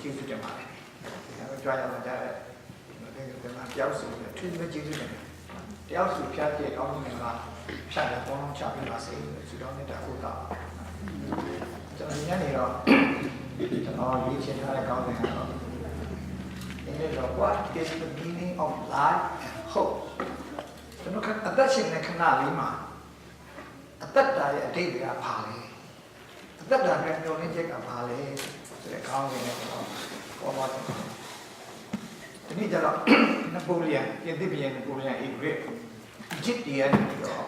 ကျေးဇူးတင်ပါတယ်ဒါကြွားရမှာကြတဲ့ဒီမှာတယောက်စီထူးထူးကျေးဇူးတင်တယောက်စီဖြတ်တဲ့ကောင်းကင်ကဖြတ်တဲ့ပေါင်းချပေးပါစေဆုတောင်းနေတာဟုတ်တာကျွန်တော်ညနေတော့ကျွန်တော်ရေးချင်ထားတဲ့ကောင်းကင်ကတော့ဒီနေ့တော့ what is the meaning of life and hope ကျွန်တော်အသက်ရှင်တဲ့ခဏလေးမှာအသက်တာရဲ့အတိတ်ကဘာလဲအသက်တာရဲ့မျှော်လင့်ချက်ကဘာလဲဆိုတဲ့ကောင်းကင်နဲ့ပေါ်သွားတယ်ဒီနေ့ကျတော့နပိုလီယန်ပြင်သစ်ပြည်နပိုလီယန်အေဂရစ်အီဂျစ်တီးယားပြီးတော့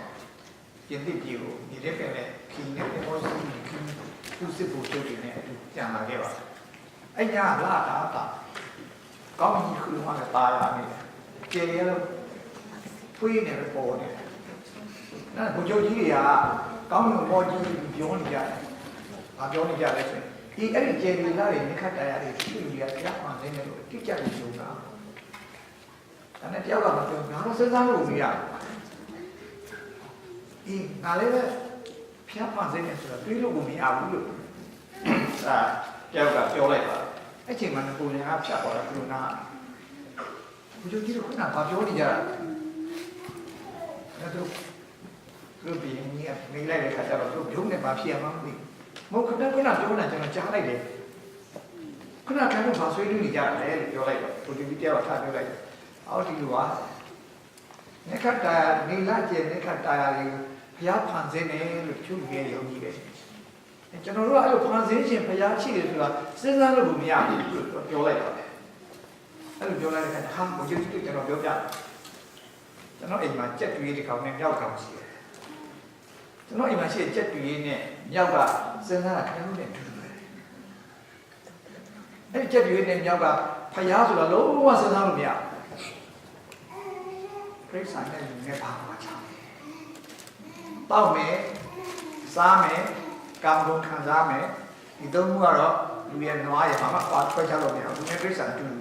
ပြင်သစ်ပြည်ကိုမြေထဲပြန်တဲ့ခီးနဲ့ပေါ်စီခီးသူစစ်ဖို့ချုပ်နေတဲ့အတူပြန်လာခဲ့ပါအဲ့ညလာတာကောင်းကြီးခုလုံးကတာယာနေတယ်ကျေရလို့ဖွေးနေပဲပေါ်နေတယ်အဲ့ဘုံချုပ်ကြီးတွေကကောင်းကင်ပေါ်ကြီးပြောနေကြတယ်ဘာပြောနေကြလဲဆိုရင်ဒီအဲ့ဒီကျေရီလာတွေမြခတ်တရားတွေရှိနေရပြအောင်နေတယ်လို့တိကျပြီးပြောတာဒါနဲ့တယောက်ကမပြောငါတို့စဉ်းစားလို့မရဘူးဒီငါလည်းပဲဖျားမှန်စေနေဆိုတော့တွေးလို့ကိုမရဘူးလို့ဒါတယောက်ကပြောလိုက်ပါအဲ့ချိန်မှာကိုယ်လည်းဖြတ်သွားတာဘုလိုနာဘုလိုကြီးကခုနကဘာပြောနေကြတာအဲ့တော့လူပြင်းကြီးကနေလိုက်တဲ့ခါကျတော့သူပြုံးနေပါဖြစ်ရမှာမသိမဟုတ်ခဏပြောတာကျွန်တော်ကြားလိုက်တယ်ခဏခံလို့ဘာဆွေးနွေးနေကြတယ်လို့ပြောလိုက်တော့ဘုလိုကြီးတယောက်ထားပြောလိုက်အော်ဒီလိုပါနေခတ်တာနေလာကျနေခတ်တာလေးဘုရားဖန်ဆင်းတယ်လို့သူငယ်ရုံကြီးတယ်ကျွန်တော်တို့အဲ့လိုဖန်ဆင်းခြင်းဘုရားရှိတယ်ဆိုတာစဉ်းစားလို့မရဘူးလို့ပြောလိုက်တော့အဲ့လိုပြောလိုက်တဲ့အခါဟာဘုရားကြီးကျွန်တော်ပြောပြကျွန်တော်အိမ်မှာကြက်တွေးတစ်ကောင်နဲ့မြောက်ကောင်ရှိတယ်ကျွန်တော်အိမ်မှာရှိတဲ့ကြက်တွေးနဲ့မြောက်ကစဉ်းစားတာခင်ဗျားတို့နဲ့တူတယ်အဲ့ဒီကြက်တွေးနဲ့မြောက်ကဘုရားဆိုတာလုံးဝစဉ်းစားလို့မရပြိဿာနဲ့ငယ်ပါမှာချာတောက်မယ်စားမယ်ကာမဂုဏ်ခံစားမယ်ဒီသုံးခုကတော့လူရဲ့နွားရဲ့ဘာမှပါထွက်ချလို့မရဘူးလူနဲ့ပြိဿာတူတယ်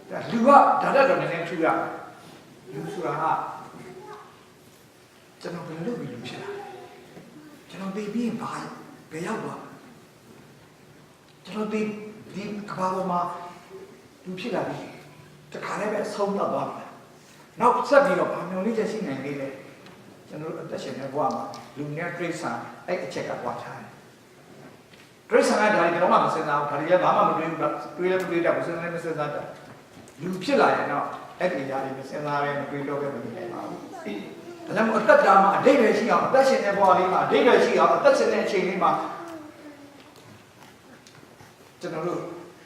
ဒါလူကဒါတတ်တော့နည်းနည်းထူရလူဆိုတာကကျွန်တော်ဘယ်လိုလုပ်ပြီးလူဖြစ်လာကျွန်တော်သိပြီးဘာဘယ်ရောက်သွားကျွန်တော်ဒီကဘာပေါ်မှာလူဖြစ်လာပြီတခါလည်းပဲဆုံးတော့သွားပြီနောက်ဆက်ပြီးတော့ဘာမျိုးလေးချက်ရှိနိုင်သေးလဲကျွန်တော်အသက်ရှင်နေဘဝမှာလူနဲ့ပြိဿာအဲ့အချက်ကပွားထားတယ်ပြိဿာကဒါလည်းကျွန်တော်မှမစဉ်းစားဘူးဒါလည်းဘာမှမတွေးဘူးတွေးလည်းမတွေးတတ်ဘူးစဉ်းစားလည်းမစဉ်းစားတတ်လူဖြစ်လာရင်တော့အဲ့ဒီຢာလေးမစဉ်းစားပဲမတွေးတော့ပဲမနေနိုင်ပါဘူးဒါကြောင့်အသက်တာမှာအတိတ်ပဲရှိအောင်အသက်ရှင်တဲ့ဘဝလေးမှာအတိတ်ပဲရှိအောင်အသက်ရှင်တဲ့အချိန်လေးမှာကျွန်တော်တို့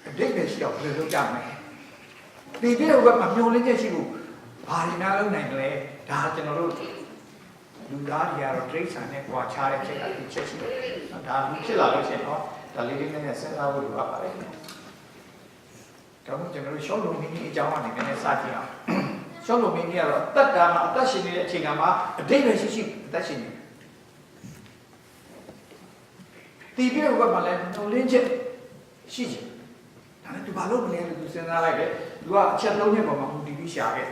အတိတ်ပဲရှိအောင်ဘယ်လိုလုပ်ကြမလဲဒီပြည့်ဘက်မှာမျောလင်းချက်ရှိဖို့ဘာတွေများလုပ်နိုင်လဲဒါကျွန်တော်တို့လူသားတွေကတော့တိရစ္ဆာန်နဲ့ကြွားချတဲ့ချက်ကဒီချက်ရှိတယ်ဒါလူဖြစ်လာလို့ရှိရင်တော့ဒါလေးလေးနဲ့စဉ်းစားဖို့လိုပါတယ်ဒါမှမဟုတ်ကျွန်တော်တို့ရှော့လုံးမင်းကြီးအကြောင်းကနေနည်းနည်းစကြည့်အောင်ရှော့လုံးမင်းကြီးကတော့တတ်တာမှာအသက်ရှင်နေတဲ့အချိန်ကမှအတိတ်ပဲရှိအသက်ရှင်နေဒီပြည့်ဘက်မှာလည်းနှုတ်လင်းချက်ရှိချင်ဒါနဲ့ဒီဘာလို့မလဲလို့စဉ်းစားလိုက်တယ်သူကအချက်လုံးချက်ပေါ်မှာမူတည်ပြီးရှာခဲ့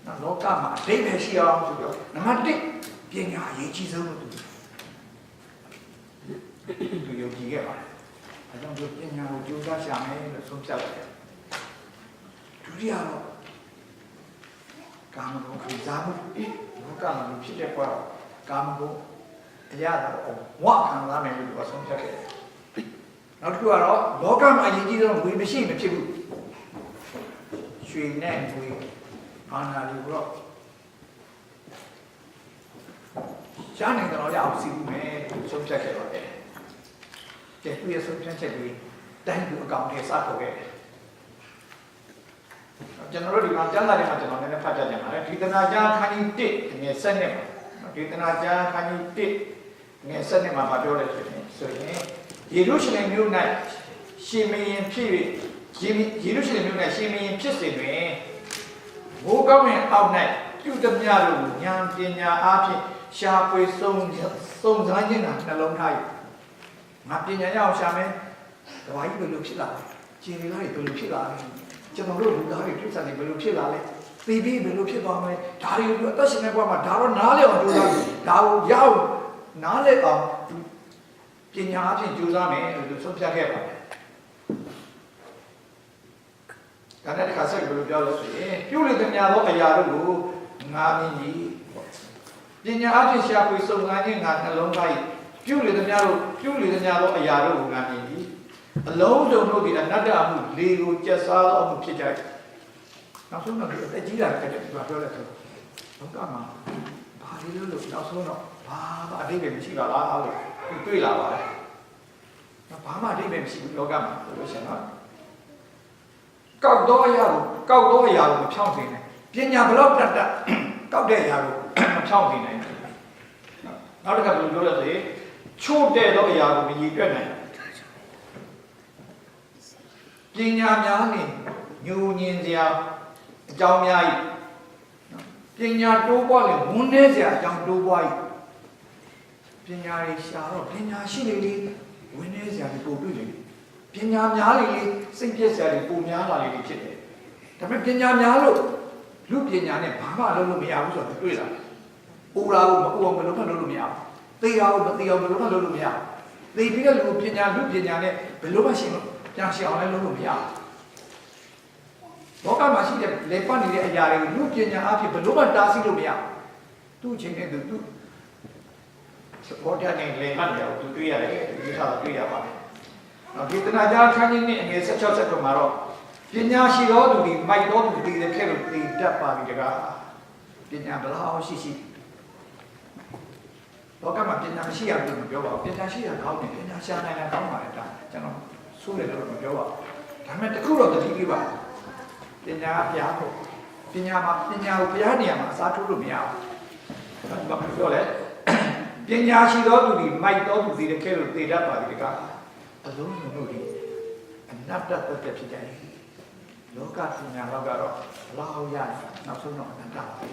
နော်လောကမှာအတိတ်ပဲရှိအောင်ဆိုပြီးတော့နံပါတ်1ပညာအရေးကြီးဆုံးလို့သူယုံကြည်ခဲ့ပါတယ်အဲကြောင့်သူပညာကိုကြိုးစားရှာမယ်လို့ဆုံးဖြတ်လိုက်တယ်ဒုတိယတော့ကာမဂုဏ်ခံစားမှုလောကမှာဖြစ်တဲ့ဘဝကာမဂုဏ်အရာတော့ဝါခံစားမယ်လို့သူကဆုံးဖြတ်ခဲ့တယ်နောက်တစ်ခုကတော့လောကမှာအရေးကြီးဆုံးငွေမရှိမဖြစ်ဘူးရွှေနဲ့ငွေဘာနာလို့တော့ရှားနေတော့ရအောင်စီးမယ်ဆုံးဖြတ်ခဲ့ပါတယ်။သူရဲ့ဆုံးဖြတ်ချက်တွေတိုင်းသူအကောင့်ထဲစပေါ်ခဲ့တယ်။ကျွန်တော်တို့ဒီမှာကျမ်းစာထဲမှာကျွန်တော်လည်းဖတ်ကြကြပါတယ်။ဒေသနာကျမ်းခန်းကြီး1ငယ်7နဲ့မှာဒေသနာကျမ်းခန်းကြီး1ငယ်7နဲ့မှာပြောလဲဆိုရင်ယေရုရှလင်မြို့၌ရှင်မင်းဖြစ်၍ယေရုရှလင်မြို့၌ရှင်မင်းဖြစ်စဉ်တွင်ဘိုးကောင်းရဲ့အောက်၌ပြုသမျှတို့ကိုဉာဏ်ပညာအားဖြင့်ရှားပွေစုံစမ်းခြင်းကနှလုံးထား၍ငါပညာရအောင်ရှာမယ်။ဘာကြီးဘယ်လိုဖြစ်လာလဲ။ခြေတွေလိုက်ဘယ်လိုဖြစ်လာလဲ။ကျွန်တော်တို့လူသားတွေပြဿနာတွေဘယ်လိုဖြစ်လာလဲ။သိပြီးဘယ်လိုဖြစ်သွားမလဲ။ဒါတွေကိုအသက်ရှင်နေဘဝမှာဒါတော့နားလည်အောင်ကြိုးစားတယ်။ဒါကိုရအောင်နားလည်အောင်ပညာအဖြစ်ကြိုးစားမယ်လို့ဆုံးဖြတ်ခဲ့ပါတယ်။ လိုပြောလို့ဆိုရင်ပြုလေသမျှသောအရာတို့ကိုငါမြင်ကြီးပညာအဖြစ်ရှာဖွေစုံစမ်းခြင်းငါနှလုံးသား၏ပြုလေသမျှသောအရာတို့ကိုငါမြင်ကြီးအလုံးစုံတို့သည်အနတ္တမှုလေကိုကျက်စားသောမှုဖြစ်ကြ၏နောက်ဆုံးတော့ဒီအကြီးတာကတည်းကပြောလိုက်ဆိုလောကမှာဘာလို့လို့နောက်ဆုံးတော့ဘာအတိတ်ပဲမရှိပါလားလို့တွေ့လာပါတယ်ဘာမှအတိတ်ပဲမရှိဘူးလောကမှာလို့ရှင်နော်ကောက်တော့အရာကိုမဖြောင်းစေနဲ့ပညာဘလောက်တက်ကောက်တဲ့အရာကိုမဖြောင်းစေနိုင်ဘူးနောက်တစ်ခါဘယ်လိုပြောလဲဆိုရင်ချို့တဲ့တော့အရာကိုမရည်တွက်နိုင်ပညာများနေညူညင်စရာအကြောင်းများ၏ပညာတိုးပွားလေဝန်နေစရာအကြောင်းတိုးပွား၏ပညာရေးရှာတော့ပညာရှိလေလေဝန်နေစရာတွေပို့တွေ့လေပညာများလေလေစိတ်ပြည့်စရာတွေပိုများလာလေဖြစ်တယ်ဒါပေမဲ့ပညာများလို့လူပညာနဲ့ဘာမှလုပ်လို့မရဘူးဆိုတော့တွေ့လာပူရာကိုမပူအောင်ဘယ်လိုမှလုပ်လို့မရဘူးသေရာကိုမသေအောင်ဘယ်လိုမှလုပ်လို့မရဘူးသေပြီးတဲ့လူပညာနဲ့ဘယ်လိုမှရှင်းလို့ပြန်ရှင်းအောင်လည်းလုပ်လို့မရဘူးလောကမှာရှိတဲ့လေပတ်နေတဲ့အရာတွေကိုလူပညာအဖြစ်ဘယ်လိုမှတားဆီးလို့မရဘူးသူ့ချင်းနဲ့သူဘောဓာနဲ့လေပတ်နေတော့သူတွေ့ရတယ်ဒီထားတွေ့ရပါတယ်နောက်ဒီတနာကြားခန်းကြီးနဲ့အငယ်16ဆက်မှာတော့ပညာရှိတော်သူဒီမိုက်တော်သူဒီတဲ့ခဲ့လို့တည်တတ်ပါပြီတကားပညာဘလောက်ရှိလောကမှာပညာမရှိရဘူးမပြောပါဘူးပညာရှိရကောင်းတယ်ပညာရှာနိုင်တာကောင်းပါတယ်ဒါကျွန်တော်ဆိုးတယ်လို့မပြောပါဘူးဒါပေမဲ့တခုတော့တတိပြပါပညာဘုရားကိုပညာကိုဘုရားနေရာမှာအစားထိုးလို့မရဘူးဘာပြောလဲပညာရှိတော်သူဒီမိုက်တော်သူဒီတဲ့ခဲ့လို့တည်တတ်ပါပြီတကားအလုံးစုံတို့ဒီအနတ္တတတ်ဖြစ်ကြတယ်လောကပညာတော့ကတော့ဘလောက်ရနောက်ဆုံးတော့အနတ္တပါပဲ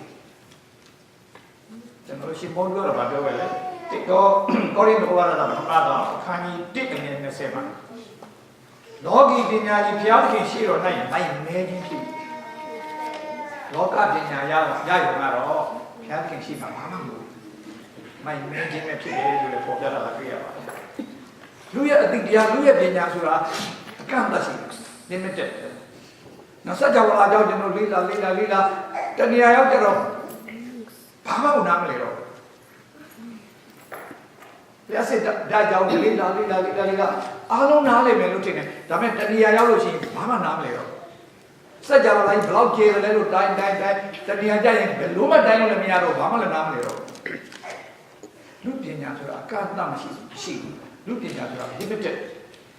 ကျွန်တော်ရှင်ဘုန်းပြောတာပြောပဲလေတိတော့ကောရိန္သုဝါဒတာပထမတော့အခန်းကြီး1အငယ်20မှာလောကီပညာကြီးဘုရားခင်ရှိတော်၌မိုက်မဲခြင်းဖြစ်လောကပညာရရုံကတော့ဘုရားခင်ရှိမှာဘာမှမဟုတ်မိုက်မဲခြင်းပဲဖြစ်တယ်လို့ပေါ်ပြတာတွေ့ရပါတယ်လူရဲ့အတိတရားလူရဲ့ပညာဆိုတာအကန့်အသတ်ရှိတယ် limited နောက်ဆက်ကြဝဠာကြောင့်ကျွန်တော်လေးလာတဏှာရောက်ကြတော့ဘာမှမနားမလဲတော့ဘုရားစစ်ဒါကြောင့်လေးလာအားလုံးနားလေမယ်လို့ထင်တယ်ဒါပေမဲ့တဏှာရောက်လို့ရှိရင်ဘာမှနားမလဲတော့ဆက်ကြဝဠာဘယ်လောက်ကျေတယ်လဲလို့တိုင်းတဏှာကြရင်ဘယ်လိုမှတိုင်းလို့လည်းမရတော့ဘာမှလည်းနားမလဲတော့လူပညာဆိုတာအကန့်အသတ်မရှိဘူးလူပညာဆိုတာ limited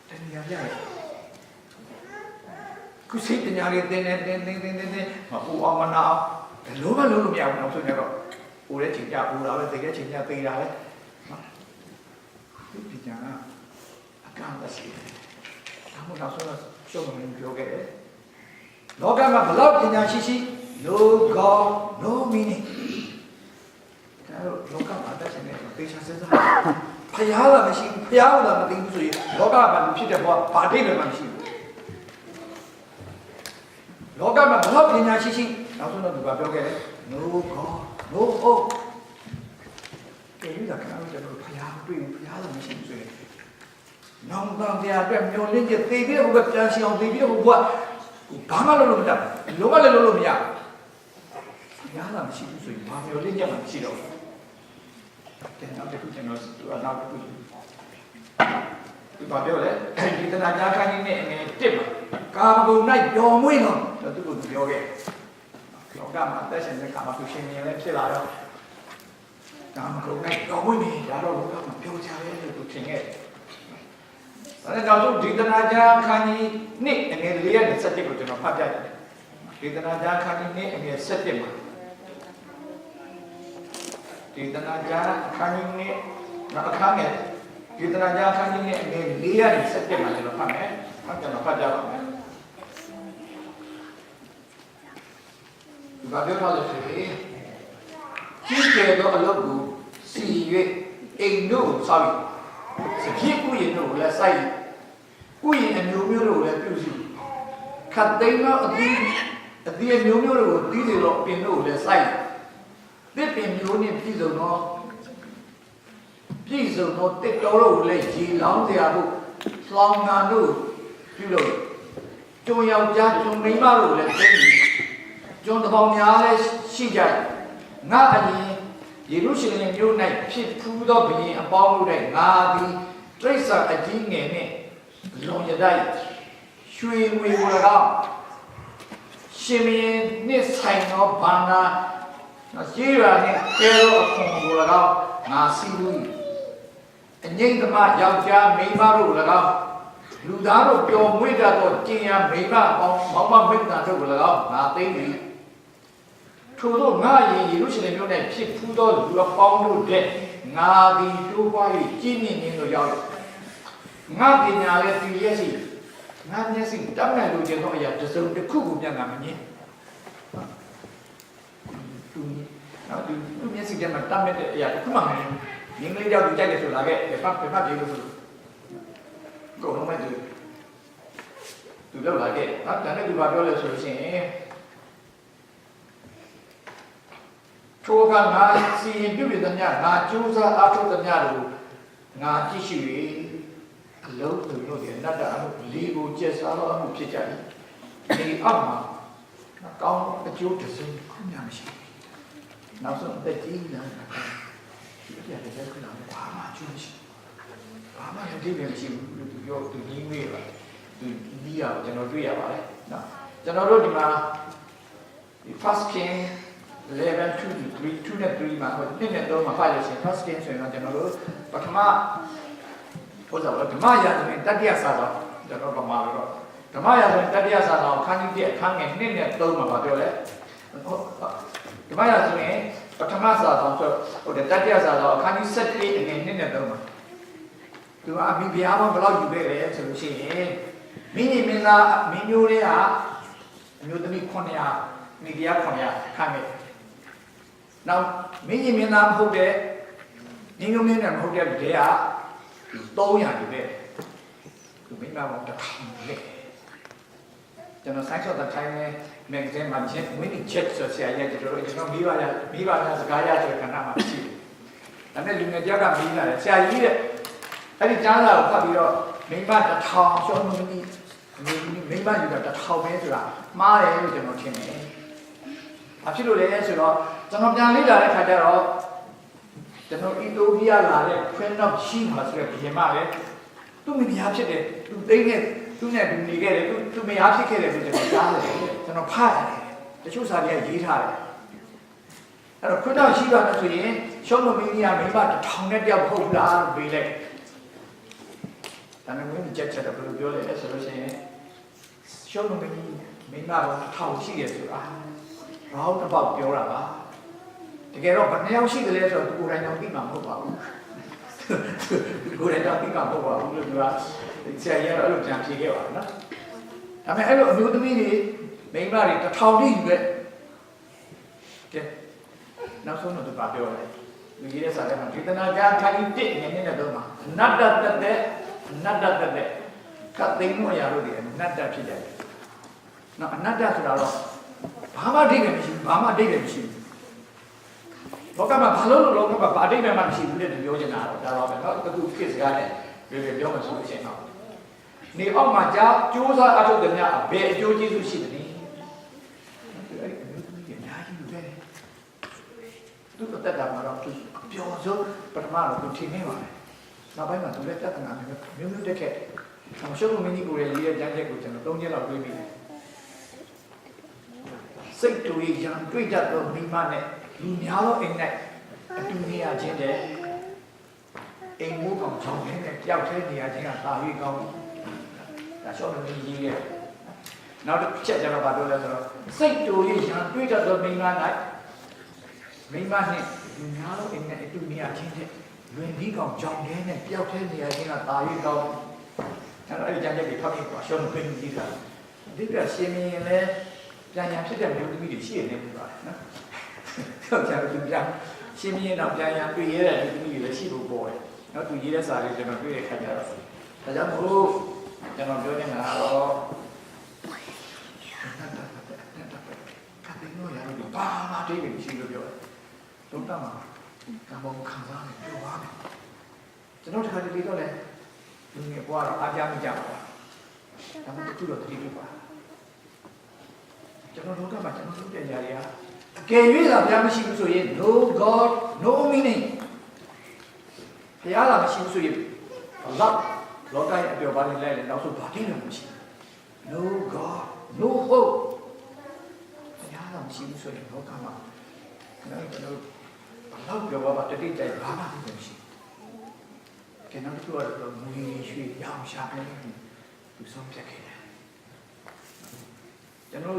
တဏှာရတယ်ခုစိတ်ပညာတွေတင်းမပူအောင်မနာဘယ်လိုမှလုပ်လို့မရဘူးနောက်ဆုံးကျတော့ပူတဲ့ချိန်ကျပူတာပဲသိတဲ့ချိန်ကျသိတာပဲဒီပညာအကန့်အသတ်ရှိတယ်ဒါမှမဟုတ်နောက်ဆုံးရှုံးမှပြောခဲ့တယ်လောကမှာဘလောက်ပညာရှိ no god no meaning ဒါတော့လောကမှာတက်ရှင်နေတေချာစဉ်းစားဖျားတာမရှိဘူးဖျားတာမသိဘူးဆိုရင်လောကမှာဖြစ်တဲ့ဘောဘာတိတ်ပဲမရှိဘူးလောကမှာဘလောက်ပညာရှိနောက်ဆုံးတော့သူကပြောခဲ့တယ် no god no hope ကဲဒီကကျွန်တော်ဖျားတွေ့ဖျားတာမရှိဘူးဆိုရင်နောင်တန်တရားအတွက်မျောလင့်ချက်သိပြီးတော့ဘယ်ပြန်ရှင်းအောင်သိပြီးတော့ဘုရားဘာမှလုပ်လို့မတတ်ဘူးလုံးဝလည်းလုပ်လို့မရဘူးဖျားတာမရှိဘူးဆိုရင်ဘာမျောလင့်ချက်မှမရှိတော့ဘူးကဲနောက်တစ်ခုကျွန်တော်နောက်တစ်ခုဒီဘာပြောလဲဒီတဏှာကြားခိုင်းနေအငယ်1မှာကာမဂုဏ်၌ပျော်မွေ့တော့သူကပြောခဲ့လောကမှာတက်ရှင်တဲ့ကာမဂုဏ်ရှင်နေလည်းဖြစ်လာတော့ကာမဂုဏ်၌ပျော်မွေ့နေဒါတော့လောကမှာပျော်ကြတယ်လို့သူထင်ခဲ့တယ်ဒါကြောင့်ဒီတဏှာကြားခိုင်းနေအငယ်4ရဲ့7ကိုကျွန်တော်ဖတ်ပြတယ်ဒီတဏှာကြားခိုင်းနေအငယ်7မှာဒီတဏှာကြားခိုင်းနေအခါငယ်ဒီတဏှာကြားခိုင်းနေအငယ်4ရဲ့7မှာကျွန်တော်ဖတ်မယ်ကျွန်တော်ဖတ်ကြပါမယ်ဘာပြောထားလဲဆိုရင်ကြီးကျယ်သောအလုပ်ကိုစီ၍အိမ်တို့ကိုဆောက်၍စပြည့်ကုရင်တို့ကိုလည်းစိုက်ကုရင်အမျိုးမျိုးတို့ကိုလည်းပြုစုခတ်သိမ်းသောအသီးအမျိုးမျိုးတို့ကိုသီးစေသောအပင်တို့ကိုလည်းစိုက်သစ်ပင်မျိုးနှင့်ပြည့်စုံသောတစ်တော်တို့ကိုလည်းရေလောင်းစရာဖို့လောင်ငံတို့ပြုလုပ်中央家中没马路的这里，中的方面嘞新家，俺们一路上呢有那批葡萄皮包路的，俺们最少的几年呢，容易在水位过来讲，下面那菜鸟班啊，那几个呢，给了空过来讲，俺西路，人他妈要家没马路来讲。လူသားတို့ပျော်မွေ့တတ်သောကျင်ရမိမပေါင်းမောင်မမိတ်တန်တို့ကို၎င်းငါသိပြီထို့သောငါရင်ယေရုရှလင်မြို့၌ဖြစ်ဖူးသောလူအပေါင်းတို့တဲ့ငါသည်တိုးပွား၍ကြီးမြင့်ခြင်းတို့ရောက်ငါပညာလည်းတည်ရရှိငါမျက်စိတတ်မဲ့လိုချင်သောအရာတစ်စုံတစ်ခုကိုပြန်ငါမမြင်သူမျက်စိထဲမှာတတ်မဲ့တဲ့အရာတစ်ခုမှမမြင်ငင်းလေးကြောက်သူကြိုက်တယ်ဆိုလာခဲ့ပြဖတ်ပြေလို့ဆိုကိုလုံးမဲ့သူလောက်လာခဲ့နော်ဒါနဲ့သူဘာပြောလဲဆိုလို့ရှိရင်ထိုကငါစီရင်ပြုပြီးသမျှငါကြိုးစားအားထုတ်သမျှတို့ငါကြည့်ရှိ၍အလုံးစုံတို့ရဲ့နတ္တအမှုလေးကိုကျက်စားသောအမှုဖြစ်ကြ၏ဒီအောက်မှာကောင်းအကျိုးတစ်စုံခုများမရှိနောက်ဆုံးအသက်ကြီးလာတာဒီပြတဲ့ခုနကဘာမှအကျိုးမရှိဘာမှအတိတ်မရှိဘူးလို့သူပြောသူကြီးမေးပါသူကြီးရကျွန်တော်တွေ့ရပါတယ်နော်ကျွန်တော်တို့ဒီမှာဒီ first king 11 2 3 2နဲ့3မှာဟို1နဲ့3မှာဖတ်လို့ရှိရင် first king ဆိုရင်တော့ကျွန်တော်တို့ပထမဟိုဆိုတော့ဓမ္မရာဇဝင်တတိယစာတော့ကျွန်တော်ဗမာလိုတော့ဓမ္မရာဇဝင်တတိယစာတော့ခန်းကြီး1ခန်းငယ်2နဲ့3မှာပြောလဲဓမ္မရာဇဝင်ပထမစာတော့ဟိုတတိယစာတော့ခန်းကြီး7ငယ်2နဲ့3မှာသူအမိဘုရားမဘလောက်ယူခဲ့လဲဆိုလို့ရှိရင်မင်းကြီးမင်းသားမင်းမျိုးတွေကအမျိုးသမီး900မိဖုရား900ခန့်ခဲ့နောက်မင်းကြီးမင်းသားမဟုတ်တဲ့ညီမျိုးမင်းနဲ့မဟုတ်တဲ့လူတွေက300ယူခဲ့သူမိမမောင်တစ်ခါလေကျွန်တော် Science of the Time နဲ့ magazine မှာချက်ဝင်းချက်ဆိုဆရာရဲ့ကျွန်တော်မိဘစကားရဆိုခဏမှရှိတယ်ဒါနဲ့လူငယ်တယောက်ကပြီးလာတယ်ဆရာကြီးတဲ့အဲ့ဒီကြားလာကိုဖတ်ပြီးတော့မိမ1000ရှောင်းမင်းမိမယူတာ1000ပဲဆိုတာမှားတယ်လို့ကျွန်တော်ထင်တယ်။ဘာဖြစ်လို့လဲဆိုတော့ကျွန်တော်ပြန်လေ့လာတဲ့ခါကျတော့ကျွန်တော်အီသိုပီးယားလာတဲ့ friend of Shin မှာဆိုတဲ့ဘုရင်မလည်းသူ့မိဖုရားဖြစ်တယ်သူသိနေသူနဲ့သူနေခဲ့တယ်သူမယားဖြစ်ခဲ့တယ်ဆိုကျွန်တော်ကြားတယ်ကျွန်တော်ဖတ်ရတယ်တချို့စာတွေကရေးထားတယ်အဲ့တော့ friend of Shin ကဆိုရင်ရှောင်းမင်းကြီးကမိမ1000နဲ့တယောက်ဟုတ်လားလို့ပြေးလိုက်ဒါနဲ့ဝင်ချက်ချက်တော့ဘယ်လိုပြောလဲဆိုလို့ရှိရင်ရှုံးမင်းမိမတော့1000ရှိတယ်ဆိုတာဘာလို့တော့ပြောတာပါတကယ်တော့ဘယ်နှယောက်ရှိတယ်လဲဆိုတော့ကိုယ်တိုင်တော့သိမှာမဟုတ်ပါဘူးကိုယ်တိုင်တော့သိမှာမဟုတ်ပါဘူးလို့ပြောတာဆရာကြီးကတော့အဲ့လိုပြန်ဖြေခဲ့ပါနော်ဒါပေမဲ့အဲ့လိုအမျိုးသမီးတွေမိမတွေ1000တိယူခဲ့ကဲနောက်ဆုံးတော့သူပြောတယ်လူကြီးရဲ့စာထဲမှာဒေသနာကြားခိုင်းတစ်ငင်းနေတဲ့တော့မှာနတ္တတတဲ့နတ္တတတဲ့ကသိမ်းလို့ရလို့ဒီနတ္တဖြစ်တယ်။နော်အနတ္တဆိုတာတော့ဘာမှအဓိပ္ပာယ်မရှိဘူးဘာမှအဓိပ္ပာယ်မရှိဘူး။လောကမှာဘာလို့လောကမှာဘာအဓိပ္ပာယ်မှမရှိဘူးလေပြောချင်တာတော့ဒါတော့ပဲနော်တခုဖြစ်စကားနဲ့ပြောမှဆိုလို့ရှိရင်တော့နေအောက်မှာကြားကြိုးစားအထုတ်တဲ့များဘယ်အကျိုးကျေးဇူးရှိသလဲ။အဲ့ဒီအမျိုးသမီးတွေအများကြီးလို့ပဲ။သူ့တက်တာမှာတော့ပျော်စိုးပထမတော့သူထင်နေပါလေ။နောက်ပိုင်းမှာသူလည်းတက်တာမျိုးတက်ခဲ့။ရှုံးမင်းကြီးကိုလည်းရေးတဲ့ကြမ်းချက်ကိုကျွန်တော်3ချက်လောက်တွေးပြီးတယ်။စိတ်တူရရန်တွေ့တတ်သောမိမနဲ့လူများသောအိမ်၌အတူနေရခြင်းတဲ့အိမ်မိုးကောင်ချောင်းနဲ့တယောက်တည်းနေရခြင်းကသာ၍ကောင်းပြီ။ဒါရှုံးမင်းကြီးရဲ့နောက်တစ်ချက်ကျတော့ဘာပြောလဲဆိုတော့စိတ်တူရရန်တွေ့တတ်သောမိမ၌မိမနဲ့လူများသောအိမ်၌အတူနေရခြင်းတဲ့လွင်ဒီကောင်ချောင်းနဲ့တယောက်တည်းနေရခြင်းကသာ၍ကောင်းပြီ။အဲ့ဒီကြမ်းချက်တွေဖတ်ပြီးတော့ရှုံးမင်းကြီးကဒီကရှင်မင်းလည်းပြန်ရဖြစ်တဲ့မျိုးသမီးတွေရှိနေတယ်ပါတယ်နော်။ဆောက်ကြလို့ပြန်ရှင်မင်းတော့ပြန်ရတွေ့ရတဲ့မျိုးသမီးတွေလည်းရှိဖို့ပေါ်တယ်။နော်သူရေးတဲ့စာလေးကျွန်တော်တွေ့တဲ့ခါကျတော့ဒါကြောင့်မို့ကျွန်တော်ပြောနေတာတော့ကပ်ပြီးတော့ရလို့ဘာမှတိတ်မရှိလို့ပြောတယ်။တုံးတမှာကံပေါ်ခံစားနေပြောပါမယ်။ကျွန်တော်တခါတလေတော့လည်းလူငယ်ဘွားတော့အားကြမကြပါဘူး။ဒါမှမဟုတ်သူ့တော့တတိပြုပါ ကျွန်တော်တို့ကမှကျွန်တော်တို့ပြန်ကြရအကယ်၍သာဘုရားမရှိဘူးဆိုရင် no god no meaning ဘုရားသာမရှိဘူးဆိုရင်လောကရဲ့အပျော်ပါးလေးလိုက်လေနောက်ဆုံးဘာတိလည်းမရှိ no god no hope ဘုရားသာမရှိဘူးဆိုရင်လောကမှာကျွန်တော်ဘာလို့ပြောပါတတိတိုင်ဘာမှမရှိကဲနောက်တစ်ခုကတော့မူရင်းရွှေရောင်ရှာနေသူဆုံးဖြတ်ခဲ့တယ်ကျွန်တော်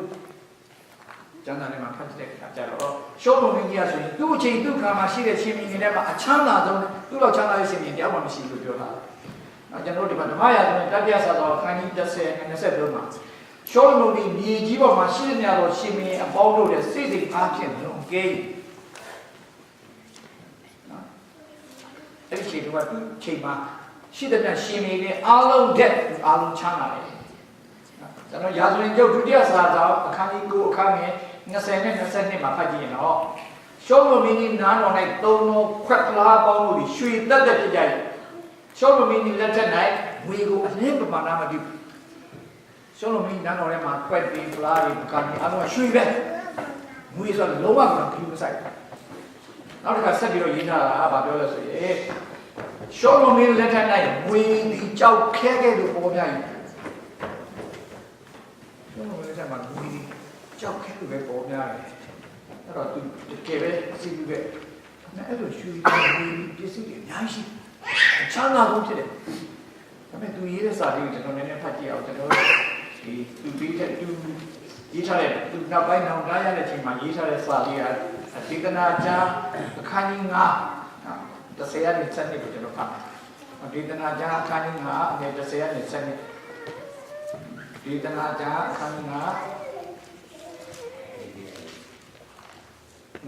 ကျမ်းစာထဲမှာဖတ်ကြည့်တဲ့အခါကျတော့ရှောဘုံမင်းကြီးကဆိုရင်သူ့အချိန်သူ့ခါမှာရှိတဲ့ရှင်မင်းတွေထဲမှာအချမ်းသာဆုံးသူ့လောက်ချမ်းသာတဲ့ရှင်မင်းတရားမှမရှိဘူးပြောတာ။နောက်ကျွန်တော်ဒီမှာဓမ္မရာဇဝင်တတိယစာတော်ခန်းကြီး30-23မှာရှောဘုံမင်းမြေကြီးပေါ်မှာရှိတဲ့နေရာတော်ရှင်မင်းအပေါင်းတို့တဲ့စိတ်စိတ်အားဖြင့်လွန်ကဲအဲ့ဒီချိန်ကသူ့ချိန်မှာရှိတဲ့ပြန်ရှင်မင်းနဲ့အားလုံးတဲ့အားလုံးချမ်းသာတယ်။ကျွန်တော်ရာဇဝင်ကျုပ်ဒုတိယစာတော်အခန်းကြီး9အခန်းငယ်20နဲ့22မှာဖတ်ကြည့်ရင်တော့ရှောဘုံမင်းကြီးနားတော်၌သုံးတော်ခွက်ဖလားပေါင်းလို့ရွှေတက်တဲ့ဖြစ်ကြတယ်။ရှောဘုံမင်းကြီးလက်ထက်၌ငွေကိုအလင်းပမာဏမပြုရှောဘုံမင်းနားတော်ထဲမှာခွက်ပြီးဖလားပြီးပကံပြီးအားလုံးရွှေပဲငွေဆိုလုံးဝမခီးမဆိုင်နောက်တစ်ခါဆက်ပြီးတော့ရေးထားတာဗာပြောလို့ဆိုရင်ရှောဘုံမင်းလက်ထက်၌ငွေဒီကြောက်ခဲခဲ့လို့ပေါ်များကြီးရှောဘုံမင်းလက်ထက်မှာငွေကြောက်ခဲလို့ပဲပေါ်များတယ်အဲ့တော့သူတကယ်ပဲစီးပြီးပဲအဲ့လိုရွှေပစ္စည်းတွေအများကြီးချမ်းသာဆုံးဖြစ်တယ်ဒါပေမဲ့သူရေးတဲ့စာလေးကိုကျွန်တော်နည်းနည်းဖတ်ကြည့်အောင်ကျွန်တော်ဒီသူပြီးတဲ့သူရေးထားတဲ့သူနောက်ပိုင်းနောက်သားရတဲ့အချိန်မှာရေးထားတဲ့စာလေးကဒေသနာကျမ်းအခန်းကြီး9 10ရက်နဲ့7နှစ်ကိုကျွန်တော်ဖတ်မယ်ဒေသနာကျမ်းအခန်းကြီး9အငယ်10ရက်နဲ့7နှစ်ဒေသနာကျမ်းအခန်းကြီး9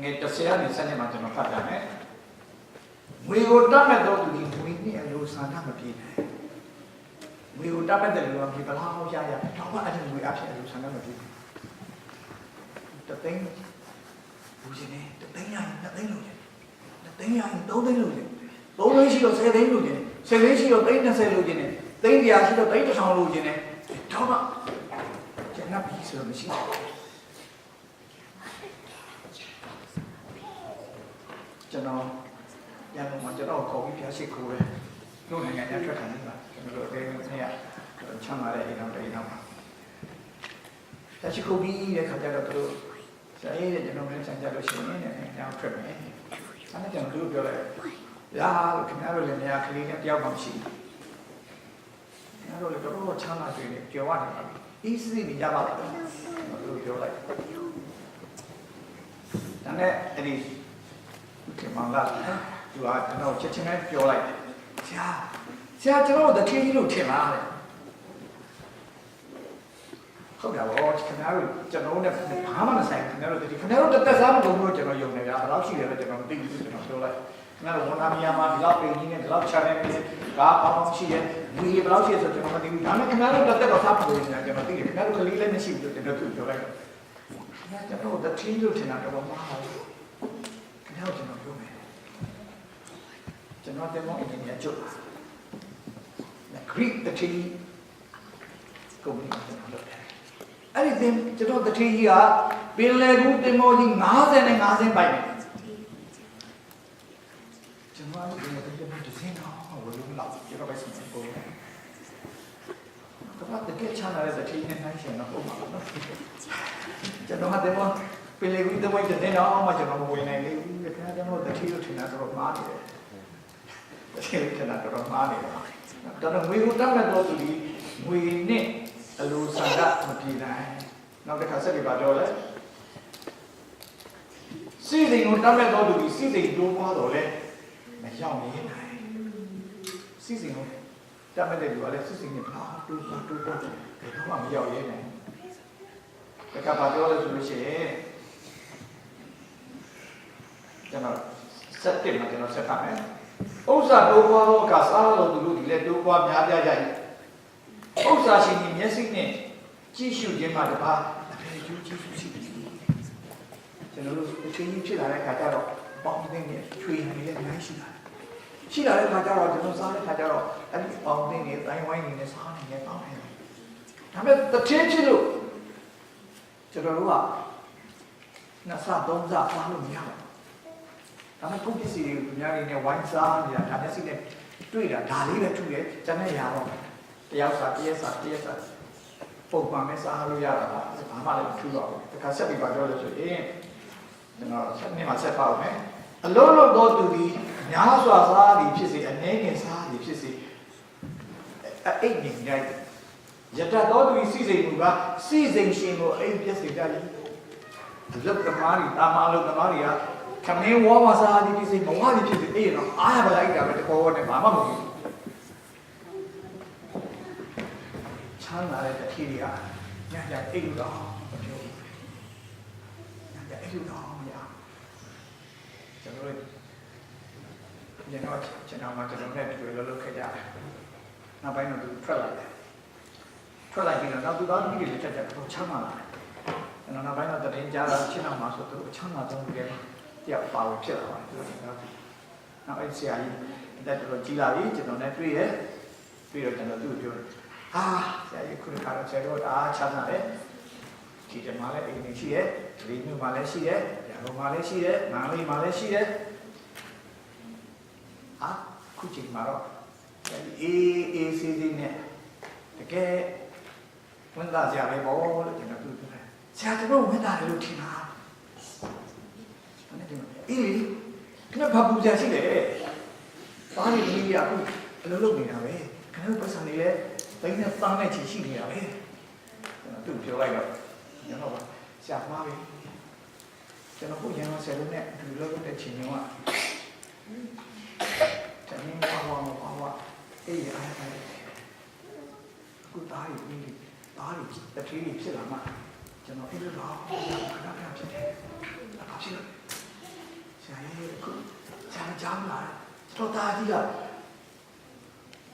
ငယ်30ရက်နဲ့7နှစ်မှာကျွန်တော်ဖတ်ကြမယ်ငွေကိုတတ်မဲ့တော့သူဒီငွေနဲ့အလိုဆန္ဒမပြေနိုင်ငွေကိုတတ်မဲ့တဲ့လူကဒီဘလားဟောရတော့မှအဲ့ဒီငွေအဖြစ်အလိုဆန္ဒမပြေတသိန်းဘူးရှင်နဲ့တသိန်းရရင်2သိန်းလို့ရှင်တသိန်းရရင်3သိန်းလို့ရှင်3သိန်းရှိတော့10သိန်းလို့ရှင်10သိန်းရှိတော့330လို့ရှင်သိန်း100ရှိတော့31000လို့ရှင်တော့မှကျန်တဲ့ပြီဆိုတော့မရှိကျွန်တော်ရန်ကုန်မှာကျွန်တော်ခေါ်ပြီးဖျားရှိခိုးတယ်တို့နိုင်ငံရထွက်ခံနေတာကျွန်တော်တို့အဲနေ့ကချမ်းသာတဲ့အိမ်တော်တိမ်တော်မှာဖျားရှိခိုးပြီးတဲ့ခါကျတော့တို့ဆရာကြီးတဲ့ကျွန်တော်လည်းဆန်ကြလို့ရှိရင်လည်းညောင်းထွက်မယ်အဲ့ဒါကျွန်တော်တို့ပြောလိုက်ရာလို့ခင်ဗျားတို့လည်းနေရာကလေးနဲ့တယောက်မှမရှိဘူးခင်ဗျားတို့လည်းတော့ချမ်းသာတွေ့နေကြော်ရနေပါပြီအီးစီးနေကြပါလားတို့ပြောလိုက်ဒါနဲ့အဲ့ဒီဒီမှာလာသူကကျွန်တော်ချက်ချင်းပဲပြောလိုက်ဆရာကျွန်တော်တတိယလို့ထင်လားဟုတ်ပါဘောခင်ဗျားတို့ကျွန်တော်နဲ့ဘာမှမဆိုင်ခင်ဗျားတို့တတိခင်ဗျားတို့တက်စားမလုပ်လို့ကျွန်တော်ယုံနေကြဘယ်လောက်ရှိတယ်လဲကျွန်တော်မသိဘူးကျွန်တော်ပြောလိုက်ခင်ဗျားတို့ဝန်ထမ်းများမှာဒီလောက်ပြင်ကြီးနဲ့ဒီလောက်ချတယ်နဲ့ဘာအောင်ရှိရဲ့ဒီဘယ်လောက်ရှိဆိုကျွန်တော်မသိဘူးဒါနဲ့ခင်ဗျားတို့တက်တော့သားပေါ်နေတာကျွန်တော်သိတယ်ခင်ဗျားတို့ကလေးလည်းမရှိဘူးကျွန်တော်ပြောလိုက်ကျွန်တော်တတိယလို့ထင်တာတော့မှားပါဘူးခင်ဗျားတို့ကျွန်တော်ပြောမယ်ကျွန်တော်တင်မောအင်ဂျင်နီယာချုပ်ပါGreek တတိကုမ္ပဏီမှာကျွန်တော်လုပ်တယ်အဲ့ဒီကျွန်တော်တတိကြီးကပင်လယ်ကူးတင်မောကြီး55စင်းပိုက်တယ်ကျွန်တော်ကဒီမှာကျွန်တော်တစ်စင်းတော့ဝယ်လို့မလောက်ကျွန်တော်ပဲစဉ်းစားပေါ်တယ်တော့တကယ်ချမ်းသာတဲ့တတိနဲ့နိုင်ရှင်တော့ပုံမှာနော်ကျွန်တော်ကတင်မောပင်လယ်ကူးတင်မောကြီးတင်တော့မှကျွန်တော်မဝယ်နိုင်လေဘူးခင်ဗျာကျွန်တော်တတိလို့ထင်တာတော့မှားနေတယ်တတိလို့ထင်တာတော့မှားနေတယ်တော့ငွေကိုတတ်မဲ့တော့သူဒီငွေနဲ့အလိုဆန္ဒမပြေနိုင်နောက်တစ်ခါဆက်ပြီးပါပြောလဲစိတ်တွေကိုတတ်မဲ့တော့သူဒီစိတ်တွေတိုးပွားတော့လဲမရောက်နေနိုင်စိတ်တွေကိုတတ်မဲ့တဲ့လူကလည်းစိတ်တွေနဲ့ဘာတိုးပွားဘယ်တော့မှမရောက်ရဲနိုင်တခါပါပြောလဲဆိုလို့ရှိရင်ကျွန်တော်ဆက်တင်မှာကျွန်တော်ဆက်ပါမယ်ဥစ္စာတိုးပွားသောအခါစားတော်သူတို့ဒီလည်းတိုးပွားများပြားကြ၏ဥစ္စာရှင်ဒီမျက်စိနဲ့ကြည့်ရှုခြင်းမှာတပါအဖေကျူးကြည့်ရှုရှိတယ်ကျွန်တော်တို့အချိန်ကြီးဖြစ်လာတဲ့ခါကျတော့ပေါင်းသိနေချွေနေလည်းနိုင်ရှိလာတဲ့ခါကျတော့ကျွန်တော်စားတဲ့ခါကျတော့အဲ့ဒီပေါင်းသိနေတိုင်းဝိုင်းနေနဲ့စားနေနဲ့ပေါင်းနေတယ်ဒါပေမဲ့တထင်းချစ်လို့ ကျွန်တော်တို့ကနှစ်ဆသုံးဆစားလို့မရဘူးဒါပေမဲ့ကိုယ့်ပစ္စည်းတွေကိုအများကြီးနဲ့ဝိုင်းစားနေတာဒါမျက်စိနဲ့တွေ့တာဒါလေးပဲထူတယ်ကျန်တဲ့ຢာတော့တယောက်စားတရက်စားပုံမှန်ပဲစားလို့ရတာပါဘာမှလည်းမထူတော့ဘူးတခါဆက်ပြီးပါပြောလို့ဆိုရင်ကျွန်တော်ဆက်နေမှာဆက်ပါဦးမယ်အလုံးလုံးသောသူသည်များစွာစားသည်ဖြစ်စေအနေငယ်စားသည်ဖြစ်စေအိတ်နေရိုက်ရတတ်သောသူစီစိန်မူကစီစိန်ရှင်ကိုအိတ်ပြည့်စေကြ၏အလုတ်သမားတွေတာမအလုတ်သမားတွေကခမင်းဝါဝါစားသည်ဖြစ်စေမဝါသည်ဖြစ်စေအဲ့တော့အားရပါလိုက်တာပဲတကောနဲ့ဘာမှမဟုတ်ဘူးချမ်းသာတဲ့တတိတွေကညညအိတ်လို့တော့မပြောဘူးညညအိတ်လို့တော့မရကျွန်တော်တို့ကျွန်တော်မှကျွန်တော်နဲ့တွေ့လို့လုပ်ခဲ့ကြတယ်နောက်ပိုင်းတော့သူထွက်လာတယ်ထွက်လိုက်ပြီးတော့နောက်သူသားသမီးတွေတက်တက်တော့ချမ်းသာလာတယ်ကျွန်တော်နောက်ပိုင်းတော့တရင်ကြားတာရှင်းအောင်မှဆိုသူချမ်းသာသုံးတယ်တယောက်ပါဝင်ဖြစ်လာပါတယ်သူကနောက်အဲ့ဆရာကြီးတက်တော့ကြီးလာပြီကျွန်တော်နဲ့တွေ့ရပြီးတော့ကျွန်တော်သူ့ကိုပြောတယ်ဟာဆရာကြီးခုနကတော့ဆရာတို့အားချမ်းသာတယ်ဒီတမှားလည်းအိမ်နေရှိတယ်လေးမျိုးမှလည်းရှိတယ်ရံကုန်မှလည်းရှိတယ်နားလေးမှလည်းရှိတယ်ဟာခုချိန်မှာတော့အေးစီစီနဲ့တကယ်ဝန်သားဆရာပဲပေါ့လို့ကျွန်တော်ပြောတယ်ဆရာတို့ဝန်သားတယ်လို့ထင်တာအဲ့ဒါအေးခဏဘာပူကြရှိတယ်ဘာလို့ဒီကအခုအလုပ်လုပ်နေတာပဲခဏပတ်စံနေလဲတိုင်းနဲ့ပန်းနဲ့ချီရှိနေတာပဲကျွန်တော်သူ့ပြောလိုက်တော့ကျွန်တော်ဆရာမှားပြီကျွန်တော်ကိုရန်အောင်ဆယ်လုံးနဲ့ဒီလိုလုပ်တဲ့ချိန်မျိုးကတမင်ဝါအေးအားရတယ်အခုသားရီပြီးသားရီတတိယဖြစ်လာမှကျွန်တော်အဲ့လိုတော့ခဏဖြစ်တယ်အခုဖြစ်လို့ဆရာကြီးကဆရာကြောင်းလာတော့သားကြီးက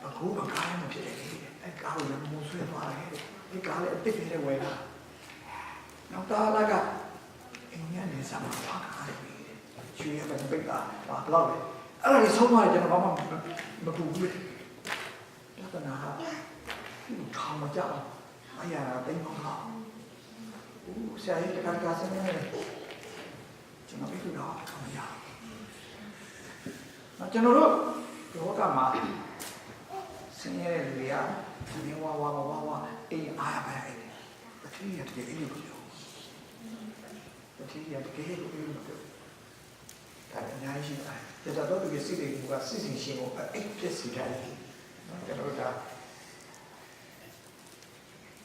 အခုမကားမဖြစ်တယ်အဲ့ကားကိုလည်းမဆွဲသွားတယ်အဲ့ကားလည်းအစ်စ်တွေဝယ်လာနောက်သားလာကအင်းရနေစားမှာပါကားတယ်ရွှေရတဲ့ပိတ်တာဘာလို့လဲအဲ့ဒါကြီးဆုံးသွားတယ်ကျွန်တော်ဘာမှမပူဘူးပြဿနာကထောင်မကြောက်အရာတိတ်မဟုတ်ဘူးဆရာကြီးတခါတခါစနေကျွန်တော်ပြတော့ထောင်မရကျွန်တော်တို့လောကမှာဆင်းရဲတဲ့လူတွေကဒီဝါအေးအားရပါရဲ့တတိယတကယ်အေးလို့ပြောတတိယတကယ်လို့ပြောဒါအများကြီးရှိတယ်ဒါတော့သူရဲ့စိတ်တွေကစိတ်ရှင်ကိုအိတ်ပြည့်စုံတယ်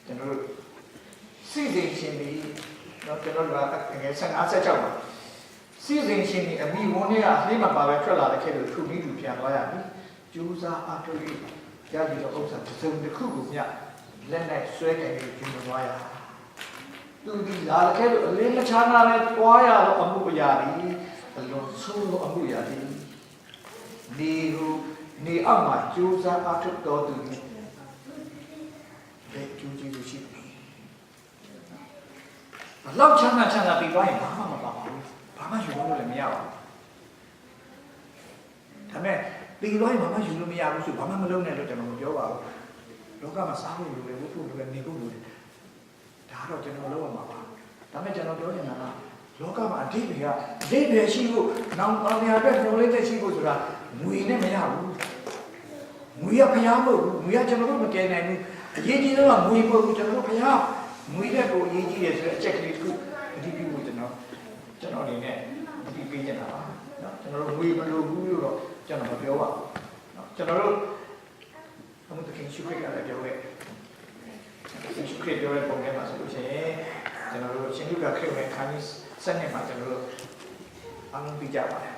ကျွန်တော်တို့စိတ်ရှင်ပြီးတော့ကျွန်တော်တို့ကငယ်56ပါစိတ်ရှင်ပြီးအမိဝန်းထဲကလေးမှာပါပဲထွက်လာတဲ့ခဲလို့ထူပြီးသူပြန်သွားရပြီကျူးစားအတူတူရပြီးတော့ဥစ္စာတစ်စုံတစ်ခုကိုမြလက်နဲ့ဆွဲကြပြီးကျူးသွားရသူဒီလာတဲ့ခဲလို့အလင်းမချမ်းသာနဲ့တွားရတော့အမှုအရာတွေအလုံးဆိုးလို့အမှုအရာတွေနေအောက်မှာကျူးစားအထုတော်သူတွေကျူးကြည့်လို့ရှိတယ်ဘလောက်ချမ်းသာပြီးသွားရင်ဘာမှမပါဘူးဘာမှယူလို့လည်းမရပါဘူးဒါပေမဲ့ပြီးသွားရင်ဘာမှယူလို့မရဘူးဆိုဘာမှမလုပ်နဲ့လို့ကျွန်တော်မပြောပါဘူးလောကမှာစားဖို့လိုတယ်ဝတ်ဖို့လိုတယ်နေဖို့လိုတယ်ဒါတော့ကျွန်တော်လုပ်ရမှာပါဒါပေမဲ့ကျွန်တော်ပြောနေတာကလောကမှာအဓိပ္ပာယ်ရှိဖို့နောင်တော်များအတွက်ပြောလိုက်တဲ့ရှိဖို့ဆိုတာငွေနဲ့မရဘူးငွေကဖျားမဟုတ်ဘူးငွေကကျွန်တော်တို့မကယ်နိုင်ဘူးအရေးကြီးဆုံးကငွေမဟုတ်ဘူးကျွန်တော်တို့ဖျားငွေနဲ့ကိုအရေးကြီးတယ်ဆိုတဲ့အချက်ကလေးတစ်ခုအဓိပြုဖို့ကျွန်တော်အနေနဲ့အဓိပေးနေတာပါနော်ကျွန်တော်တို့ငွေမလိုဘူးလို့တော့ကျွန်တော်မပြောပါဘူးနော်ကျွန်တော်တို့ဘုံတခင်ရှုခရကလည်းပြောခဲ့ရှုခရပြောတဲ့ပုံထဲမှာဆိုလို့ရှိရင်ကျွန်တော်တို့ရှင်လူကခရမဲ့ခါကြီးစနစ်မှာကျွန်တော်တို့အားလုံးပြကြပါတယ်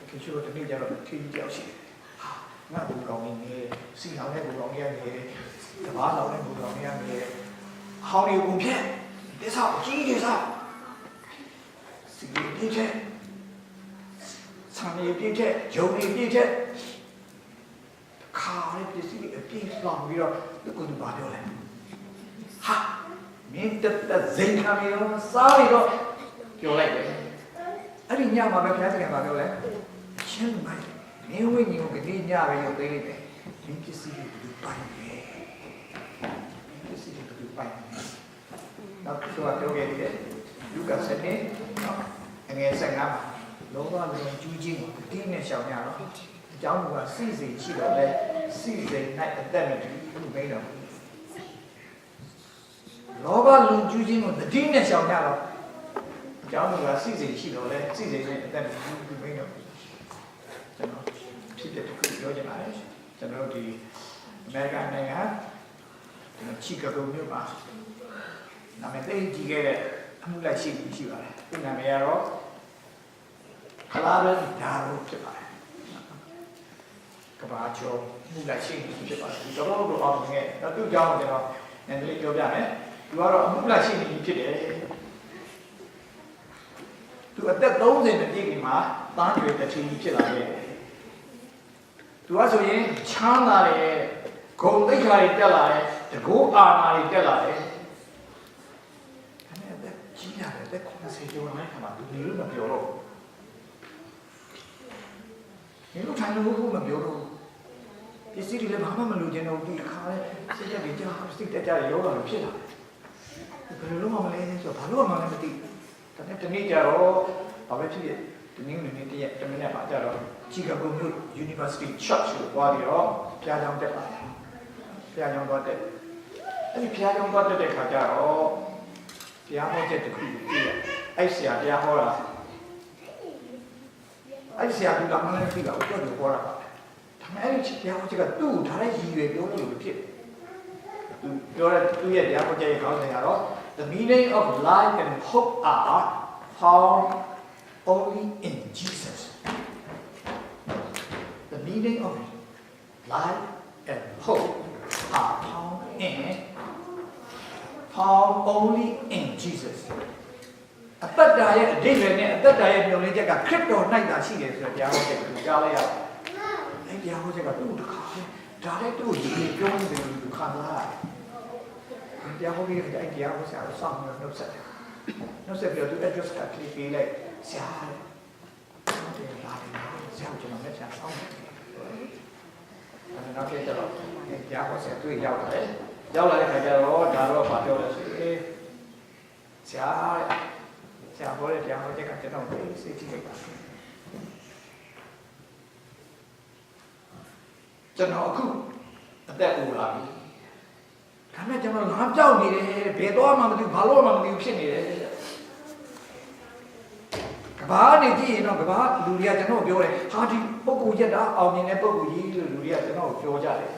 ခင်ရှုတော့တနေ့ကျတော့ထီးကြောက်ရှိတယ်ဟာငါ့ဘူကောင်းနေစီလောင်တဲ့ဘူကောင်းနေတဘာလောင်တဲ့ဘူကောင်းနေဟောင်းရီဘုံဖြက်ဒီဆောက်ကြီးကြီးဆောက်စီပြည့်တဲ့ဆံရည်ပြည့်တဲ့ဂျုံရည်ပြည့်တဲ့ခါရည်ပြည့်စီအပြည့်လောင်ပြီးတော့ဒီကုန်းဘာပြောလဲဟာမင်းတက်ဇိမ်ခံပြီးတော့စားပြီးတော့ပြောလိုက်တယ်အဲ့ဒီညမှာပဲဖျားတယ်ဘာပြောလဲချင်းမိုင်းမင်းဝိညာဉ်ကိုဒီညပဲရုပ်သိလိုက်တယ်ဒီပစ္စည်းတွေပိုင်တယ်ပစ္စည်းတွေပိုင်တယ် နောက်သူကပြောခဲ့တယ်လူကစနေနော်အငယ်15မှာလောဘလုံးကျူးချင်းကိုတင်းနဲ့ရှောင်ရတော့အကြောင်းကစိတ်စိတ်ရှိတော့လေစိတ်စိတ်၌အသက်မတူဘူးမိန်တော်လောဘလုံးကျူးချင်းကိုတင်းနဲ့ရှောင်ရတော့အကြောင်းကစိတ်စိတ်ရှိတော့လေစိတ်စိတ်နဲ့အသက်မတူဘူးမိန်တော်ကျွန်တော်ဖြစ်တဲ့တခုပြောချင်ပါတယ်ကျွန်တော်ဒီအမေရိကန်နိုင်ငံချီကာဂိုမြို့မှာနာမည်သိကြည့်ခဲ့တဲ့အမှုလိုက်ရှိပါတယ်သူနာမည်ကတော့ခလာရန်ဒါရိုဖြစ်ပါတယ်ကဘာကျော်မှုလိုက်ရှိဖြစ်ပါတယ်ဒီတော့တော့အောင်ငယ်တော့သူ့ကြောင်းကျွန်တော်နည်းနည်းပြောပြမယ်သူကတော့အမှုလိုက်ရှိနေဖြစ်တယ်သူအသက်30နှစ်ပြည့်ပြီမှာတားကျွေးတစ်ချိန်ဖြစ်လာခဲ့တယ်သူကဆိုရင်ချမ်းသာတယ်ဂုဏ်သိက္ခာတွေတက်လာတယ်တကောအာဏာတွေတက်လာတယ်အဲ့ဒါကြီးရတယ်တဲ့90ကျော်နိုင်ခါမှာဒီလိုမပြောတော့ဒီလိုထိုင်လို့မပြောတော့ပစ္စည်းတွေလည်းဘာမှမလိုချင်တော့ဒီတစ်ခါလဲစိတ်ရက်ကြာစိတ်တက်ကြရောတော့ဖြစ်လာဘယ်လိုမှမလဲဆိုတော့ဘာလို့မှလည်းမသိဒါနဲ့တနေ့ကျတော့ဘာပဲဖြစ်ဖြစ်ဒီနေ့နေ့တည်းတမနေ့ပါကြတော့ချီကာဂိုမြို့ University Church ကိုသွားပြီးတော့ဖျားကြောင်တက်ပါတယ်ဖျားကြောင်သွားတက်အဲ့ဒီဖျားကြောင်သွားတက်တဲ့ခါကျတော့ဖျားဟောချက်တစ်ခုပြည့်အဲ့ဆရာဖျားဟောတာအဲ့ဆရာကမှလည်းသိတာကိုပြောဟောတာပါဒါပေမဲ့အဲ့ဒီဖျားဟောချက်ကသူ့ထားတဲ့ရည်ရွယ်ပြောလို့ဖြစ်သူပြောတဲ့သူ့ရဲ့ဖျားဟောချက်ရဲ့ခေါင်းစဉ်ကတော့ The meaning of life and hope are found only in Jesus. The meaning of life and hope are found only in Jesus. အသက်တာရဲ့အဓိပ္ပာယ်နဲ့အသက်တာရဲ့မျှော်လင့်ချက်ကခရစ်တော်၌သာရှိတယ်ဆိုတဲ့တရားဟောချက်ကိုကြားလိုက်ရတယ်။အဲဒီတရားဟောချက်ကသူ့တခါဒါလည်းသူ့ကိုဒီပြောနေတယ်လို့ခံစားရတယ်။တရားဟောပြီးတဲ့တရားဟောဆရာကိုစောင့်ပြီးနှုတ်ဆက်တယ်။နှုတ်ဆက်ပြီးတော့သူ address ကclick ပေးလိုက်ဆရာတဲ့လာတယ်ဆရာကျွန်တော်လက်ချောင်းတယ်။အဲ့တော့ဖြစ်တော့တရားဟောဆရာတွေ့ရောက်လာတယ်။ရောက်လာတဲ့ခါကျတော့ဒါတော့ဘာပြောလဲဆိုရင်ဆရာဟောတဲ့တရားဟောချက်ကကျွန်တော်သိစိတ်ကြည့်လိုက်ပါကျွန်တော်အခုအသက်အိုလာပြီဒါနဲ့ကျွန်တော်ငါကြောက်နေတယ်ဘယ်တော့မှမသိဘာလို့မှမသိဖြစ်နေတယ်ကဘာနေကြည့်ရင်တော့ကဘာလူတွေကကျွန်တော်ပြောတယ်ဟာဒီပုဂ္ဂိုလ်ရက်တာအောင်မြင်တဲ့ပုဂ္ဂိုလ်ကြီးလို့လူတွေကကျွန်တော်ပြောကြတယ်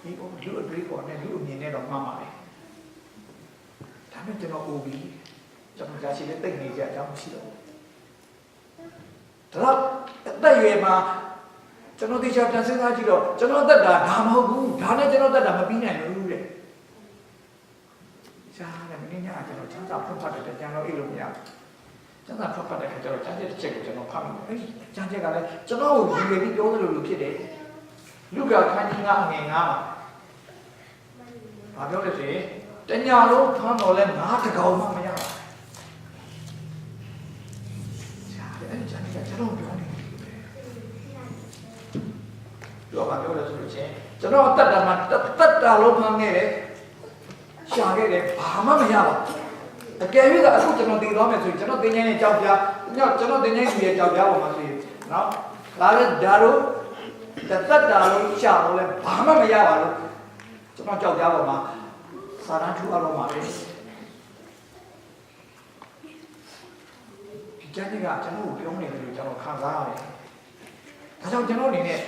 ဒီပုဂ္ဂိုလ်လူအတွေ့ပေါ်နဲ့လူအမြင်နဲ့တော့မှန်ပါတယ်ဒါနဲ့ကျွန်တော်အိုပြီးကျွန်တော်ကြာရှိတဲ့တိတ်နေကြအကြောင်းမရှိတော့ဒါတော့အသက်ရွယ်မှာကျွန်တော်တရားပြန်စဉ်းစားကြည့်တော့ကျွန်တော်သက်တာဒါမဟုတ်ဘူးဒါနဲ့ကျွန်တော်သက်တာမပြီးနိုင်ဘူးတဲ့ရှားတယ်မင်းညာကျွန်တော်ချမ်းသာဖတ်ဖတ်တယ်ကျွန်တော်အိတ်လို့မရဘူးချမ်းသာဖတ်ဖတ်တဲ့ခါကျတော့ချမ်းတဲ့တစ်ချက်ကိုကျွန်တော်ဖတ်မိတယ်အဲ့ဒီချမ်းချက်ကလည်းကျွန်တော်ကိုယူပြီးပြောသလိုလိုဖြစ်တယ်လူကခန်းကြီး9ငယ်9မှာဘာပြောလဲဆိုရင်တညာလုံးဖမ်းတော်လဲ9တကောင်မှမရဘူးရှားတယ်အဲ့ဒီချမ်းချက်ကကျွန်တော်ပြောနေတော့ဘာပြောလဲဆိုလို့ချင်းကျွန်တော်အသက်တာမှာတက်တာလုံးဖမ်းခဲ့တယ်ရှာခဲ့တယ်ဘာမှမရပါဘူးအကယ်၍သာအခုကျွန်တော်တည်သွားမယ်ဆိုရင်ကျွန်တော်တင်ငိုင်းရဲ့ကြောက်ပြားကျွန်တော်တင်ငိုင်းကြီးရဲ့ကြောက်ပြားပေါ်မှာဆိုရင်နော်ဒါလည်းဒါတို့တက်တာလုံးရှာတော့လဲဘာမှမရပါဘူးကျွန်တော်ကြောက်ပြားပေါ်မှာစာရန်ထူအောင်မှာပဲဒီကြမ်းကြီးကကျွန်တော်ကိုပြောနေတယ်လို့ကျွန်တော်ခံစားရတယ်ဒါကြောင့်ကျွန်တော်အနေနဲ့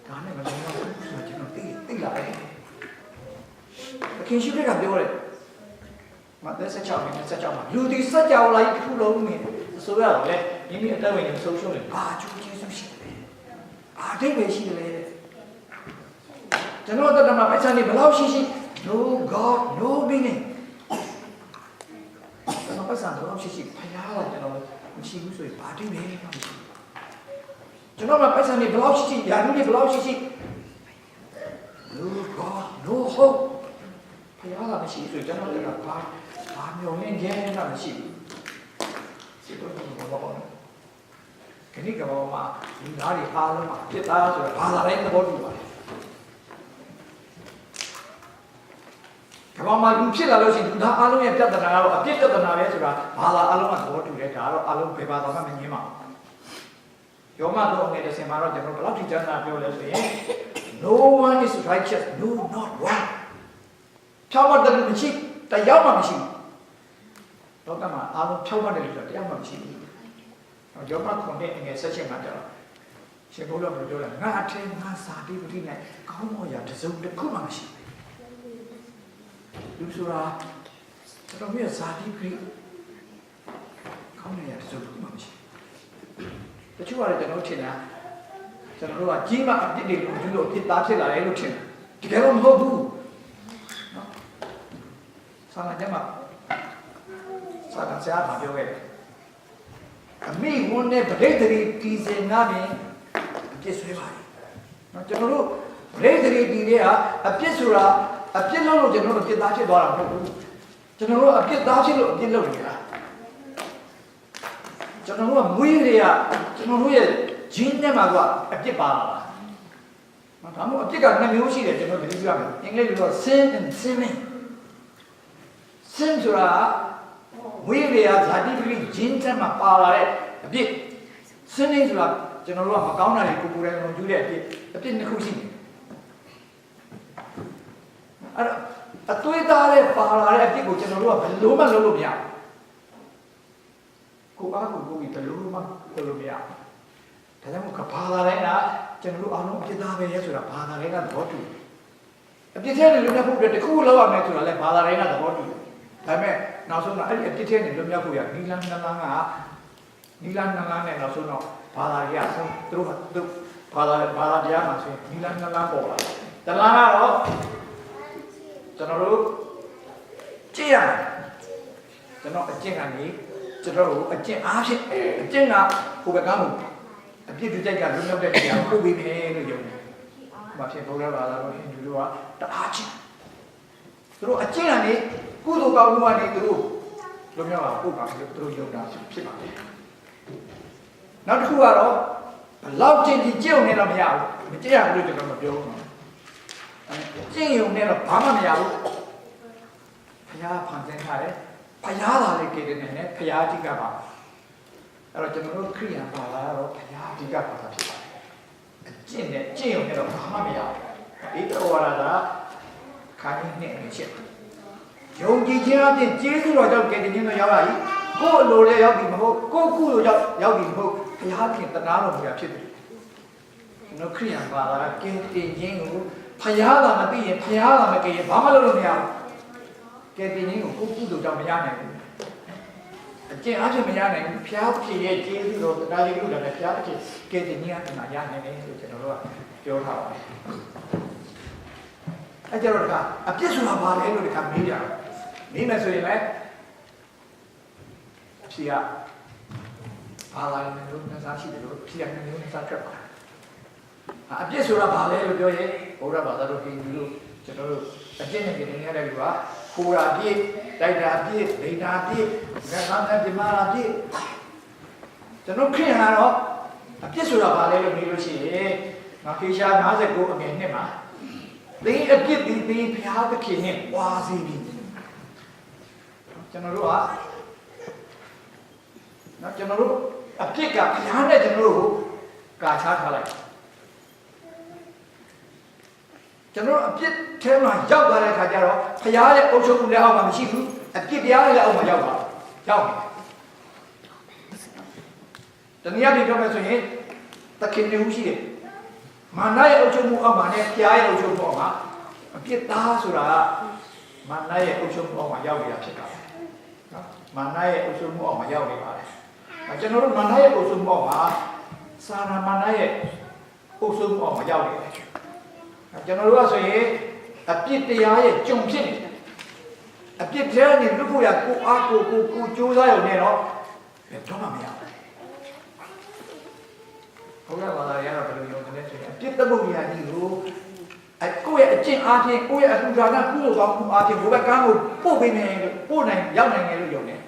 ဒါနဲ့မလုံးဝဆိုကျွန်တော်သိလာတယ်အခင်ရှိတဲ့ကပြောတယ်မသက်ဆက်ချောင်းနဲ့ဆက်ချောင်းမှာလူဒီဆက်ကြောင်လိုက်တစ်ခုလုံးနေဆိုရတော့လေမိမိအသက်ဝင်နေဆုံးရှုံးတယ်ဘာကျိုးကျေးဇူးရှိတယ်ဘာဒိတ်ပဲရှိတယ်လေကျွန်တော်တို့ကမှပိုက်ဆံနေဘယ်လောက်ရှိ no god no meaning ကျွန်တော်ပိုက်ဆံဘယ်လောက်ရှိဖျားတော့ကျွန်တော်မရှိဘူးဆိုရင်ဘာဒိတ်ပဲမရှိကျွန်တော်ကပိုက်ဆံနေဘယ်လောက်ရှိရာထူးနေဘယ်လောက်ရှိ no god no hope ဖျားတာမရှိဆိုကျွန်တော်ကဘာမျိုးနဲ့ကျင်းတာမရှိဘူးစိတ်တော့ဘာပေါ့လဲခဏကဘာမှဒီနားရီအားလုံးမှာပြစ်သားဆိုတော့ဘာသာတိုင်းသဘောတူပါတယ် ဘာမှလူဖြစ်လာလို့ရှိရင်ဒါအားလုံးရဲ့ပြဿနာကတော့အပြစ်ပြဿနာပဲဆိုတာဘာသာအားလုံးကသဘောတူတယ်ဒါတော့အားလုံးဘယ်ဘာသာမှမငြင်းပါဘူးယောမတော့ငယ်တဲ့ဆင်မှာတော့ကျွန်တော်ဘယ်လောက်ထိကျမ်းစာပြောလဲဆိုရင် no one is righteous no not one ဖြောင့်မတ်တယ်မရှိတရားမှမရှိဘူးလောကမှာအားလုံးဖြောင့်မတ်တယ်လို့တရားမှမရှိဘူးယောမခွန်တဲ့ငယ်ဆက်ချက်မှာကျတော့ရှင်ဘုရားကပြောတယ်ငါအထင်ငါစာတိပတိနဲ့ကောင်းမွန်ရာတစ်စုံတစ်ခုမှမရှိဘူးလူဆိုတာတော်မြတ်စာတိပတိကောင်းမွန်ရာတစ်စုံတစ်ခုမှမရှိဘူးတချို့ကလည်းကျွန်တော်ထင်တာကျွန်တော်တို့ကကြီးမှအပြစ်တွေလို့သူတို့အပြစ်သားဖြစ်လာတယ်လို့ထင်တယ်တကယ်တော့မဟုတ်ဘူးနော်ဆာလာကျမဆာလာဆရာကပြောခဲ့တယ်အမိဝန်နဲ့ဗိဒ္ဓရီတီစင်နာပြင်အပြစ်ဆွဲပါလေနော်ကျွန်တော်တို့ဗိဒ္ဓရီတီတွေကအပြစ်ဆိုတာအပြစ်လုပ်လို့ကျွန်တော်တို့အပြစ်သားဖြစ်သွားတာမဟုတ်ဘူးကျွန်တော်တို့အပြစ်သားဖြစ်လို့အပြစ်လုပ်နေတာကျွန်တော်တို့ကမွေးတွေကကျွန်တော်တို့ရဲ့ဂျင်းထဲမှာကအပြစ်ပါလာတာ။ဒါမှမဟုတ်အပြစ်က2မျိုးရှိတယ်ကျွန်တော်သတိပြုရမယ်။အင်္ဂလိပ်လိုတော့ sin and sinning sin ဆိုတာမွေးတွေကဇာတိပရိဂျင်းထဲမှာပါလာတဲ့အပြစ် sinning ဆိုတာကျွန်တော်တို့ကမကောင်းတာတွေကိုယ်ကိုယ်တိုင်လုံးကျူးတဲ့အပြစ်2ခုရှိတယ်။အဲ့တော့အသွေးသားတဲ့ပါလာတဲ့အပြစ်ကိုကျွန်တော်တို့ကဘယ်လိုမှလုပ်လို့မရဘူး။ကိုယ်အားကိုယ်ကိုယ်ဘယ်လိုမှလုပ်လို့မရဘူး။ဒါကြောင့်မို့ဘာသာတိုင်းကကျွန်တော်တို့အားလုံးအပြစ်သားပဲရဲဆိုတာဘာသာတိုင်းကသဘောတူတယ်။အပြစ်ထဲနဲ့လွတ်မြောက်ဖို့အတွက်တစ်ခုလောက်ရမယ်ဆိုတာလည်းဘာသာတိုင်းကသဘောတူတယ်။ဒါပေမဲ့နောက်ဆုံးတော့အဲ့ဒီအပြစ်ထဲနဲ့လွတ်မြောက်ဖို့ရနီလန်းနဲ့နောက်ဆုံးတော့ဘာသာကြီးအဆုံးသူတို့ဘာသာတရားမှာဆိုရင်နီလန်းပေါ်လာတယ်။တလားကတော့ကျွန်တော်တို့ကြည့်ရမယ်။ကျွန်တော်အကျင့်ကနေကျွန်တော်တို့အကျင့်အားဖြင့်အကျင့်ကဟိုဘက်ကမှအပြစ်ဒုတိုက်ကလွတ်မြောက်တဲ့တရားကိုပို့ပေးမယ်လို့ယုံတယ်။ဘာဖြစ်ဘုရားဘာသာတော့ဟိန္ဒူတို့ကတအားချင်းသူတို့အကျင့်ကနေကုသိုလ်ကောင်းမှုကနေသူတို့လွတ်မြောက်အောင်ပို့ပါလို့သူတို့ယုံတာဖြစ်ပါတယ်။နောက်တစ်ခုကတော့ဘလောက်ကျင့်ကြည့်ကြုံနေတော့မရဘူး။မကြည့်ရဘူးလို့ကျွန်တော်မပြောဘူး။ကျင့်ယုံနေတော့ဘာမှမရဘူး။ဘုရားဖန်ဆင်းထားတယ်။ဘုရားသာလေးကြည့်နေတယ်ဘုရားအဓိကပါအဲ့တော့ကျွန်တော်တို့ခရိယာဘာသာကတော့ဘုရားအဓိကဘာသာဖြစ်ပါတယ်အကျင့်နဲ့ကျင့်ရုံနဲ့တော့ဘာမှမရဘူးဒီတော်ဝါဒကခါကြီးနဲ့အချက်ယုံကြည်ခြင်းအပြင်ကျေးဇူးတော်ကြောင့်ကယ်တင်ခြင်းတော့ရောက်လာပြီကိုယ်အလိုလည်းရောက်ပြီမဟုတ်ကိုယ်ကုလိုရောက်ပြီမဟုတ်ဘုရားခင်တနာတော်မူတာဖြစ်တယ်ကျွန်တော်ခရိယာဘာသာကကယ်တင်ခြင်းကိုဘုရားသာမသိရင်ဘုရားသာမကယ်ရင်ဘာမှလုပ်လို့မရဘူးကယ်တင်ခြင်းကိုကိုယ်ကုလိုကြောင့်မရနိုင်ဘူးအကျင့်အားဖြင့်မရနိုင်ဘူးဖျားဖြစ်ရဲ့ကျေးဇူးတော်တရားလေးလို့လည်းဖျားဖြစ်ကဲတင်ကြီးအမှရနိုင်တယ်လို့ကျွန်တော်တို့ကပြောထားပါတယ်အဲကြတော့အပြစ်ဆိုတာဘာလဲလို့ဒီကမေးကြတယ်မေးမယ်ဆိုရင်လည်းဖြေရဘာလာနေလို့နှစားရှိတယ်လို့ဖြေရနေလို့နှစားထွက်ပါအပြစ်ဆိုတာဘာလဲလို့ပြောရင်ဘုရားဘာသာတို့ဟိန္ဒူတို့ကျွန်တော်တို့အကျင့်နဲ့ပြင်နေရတဲ့လူကကိုရာပြည့်တိုက်တာပြည့်ဒိတာပြည့်ငါသားနဲ့ပြမာတာပြည့်ကျွန်တော်ခင်ဟာတော့အပြစ်ဆိုတာဘာလဲလို့မေးလို့ရှိရင်ငါခေရှာ59အငယ်နှစ်မှာသင်အပြစ်ဒီဘုရားသခင်နဲ့ပွားစီပြီကျွန်တော်တို့အပြစ်ကဘုရားနဲ့ကျွန်တော်တို့ကာချထားလိုက်ကျွန်တော်အပြစ်ထဲမှာရောက်သွားတဲ့ခါကျတော့ဘုရားရဲ့အုပ်ချုပ်မှုလက်အောက်မှာမရှိဘူးအပြစ်တရားရဲ့လက်အောက်မှာရောက်နေတနည်းအားဖြင့်ပြောမယ်ဆိုရင်သခင်တူရှိတယ်မာနရဲ့အုပ်ချုပ်မှုအောက်မှာနဲ့ဘုရားရဲ့အုပ်ချုပ်မှုအောက်မှာအပြစ်သားဆိုတာကမာနရဲ့အုပ်ချုပ်မှုအောက်မှာရောက်နေတာဖြစ်တာနော်မာနရဲ့အုပ်ချုပ်မှုအောက်မှာရောက်နေပါတယ်ကျွန်တော်တို့မာနရဲ့အုပ်ချုပ်မှုအောက်မှာစာနာမာနရဲ့အုပ်ချုပ်မှုအောက်မှာရောက်နေတယ်ကျွန်တော်တို့ကဆိုရင်အပြစ်တရားရဲ့ကြုံဖြစ်နေတယ်အပြစ်တရားနဲ့လွတ်ဖို့ရကိုအားကိုကြိုးစားရုံနဲ့တော့တော့မှမရဘူးဘုရားဘာသာရတော့ဘယ်လိုလုပ်လဲဆိုရင်အပြစ်တမှုရာကြီးကိုကိုယ့်ရဲ့အကျင့်အားဖြင့်ကိုယ့်ရဲ့အထူးဒါနကုသိုလ်ကောင်းမှုအားဖြင့်ဘုရားကံကိုပို့ပေးမယ်လို့ပို့နိုင်ရောက်နိုင်တယ်လို့ယုံတယ်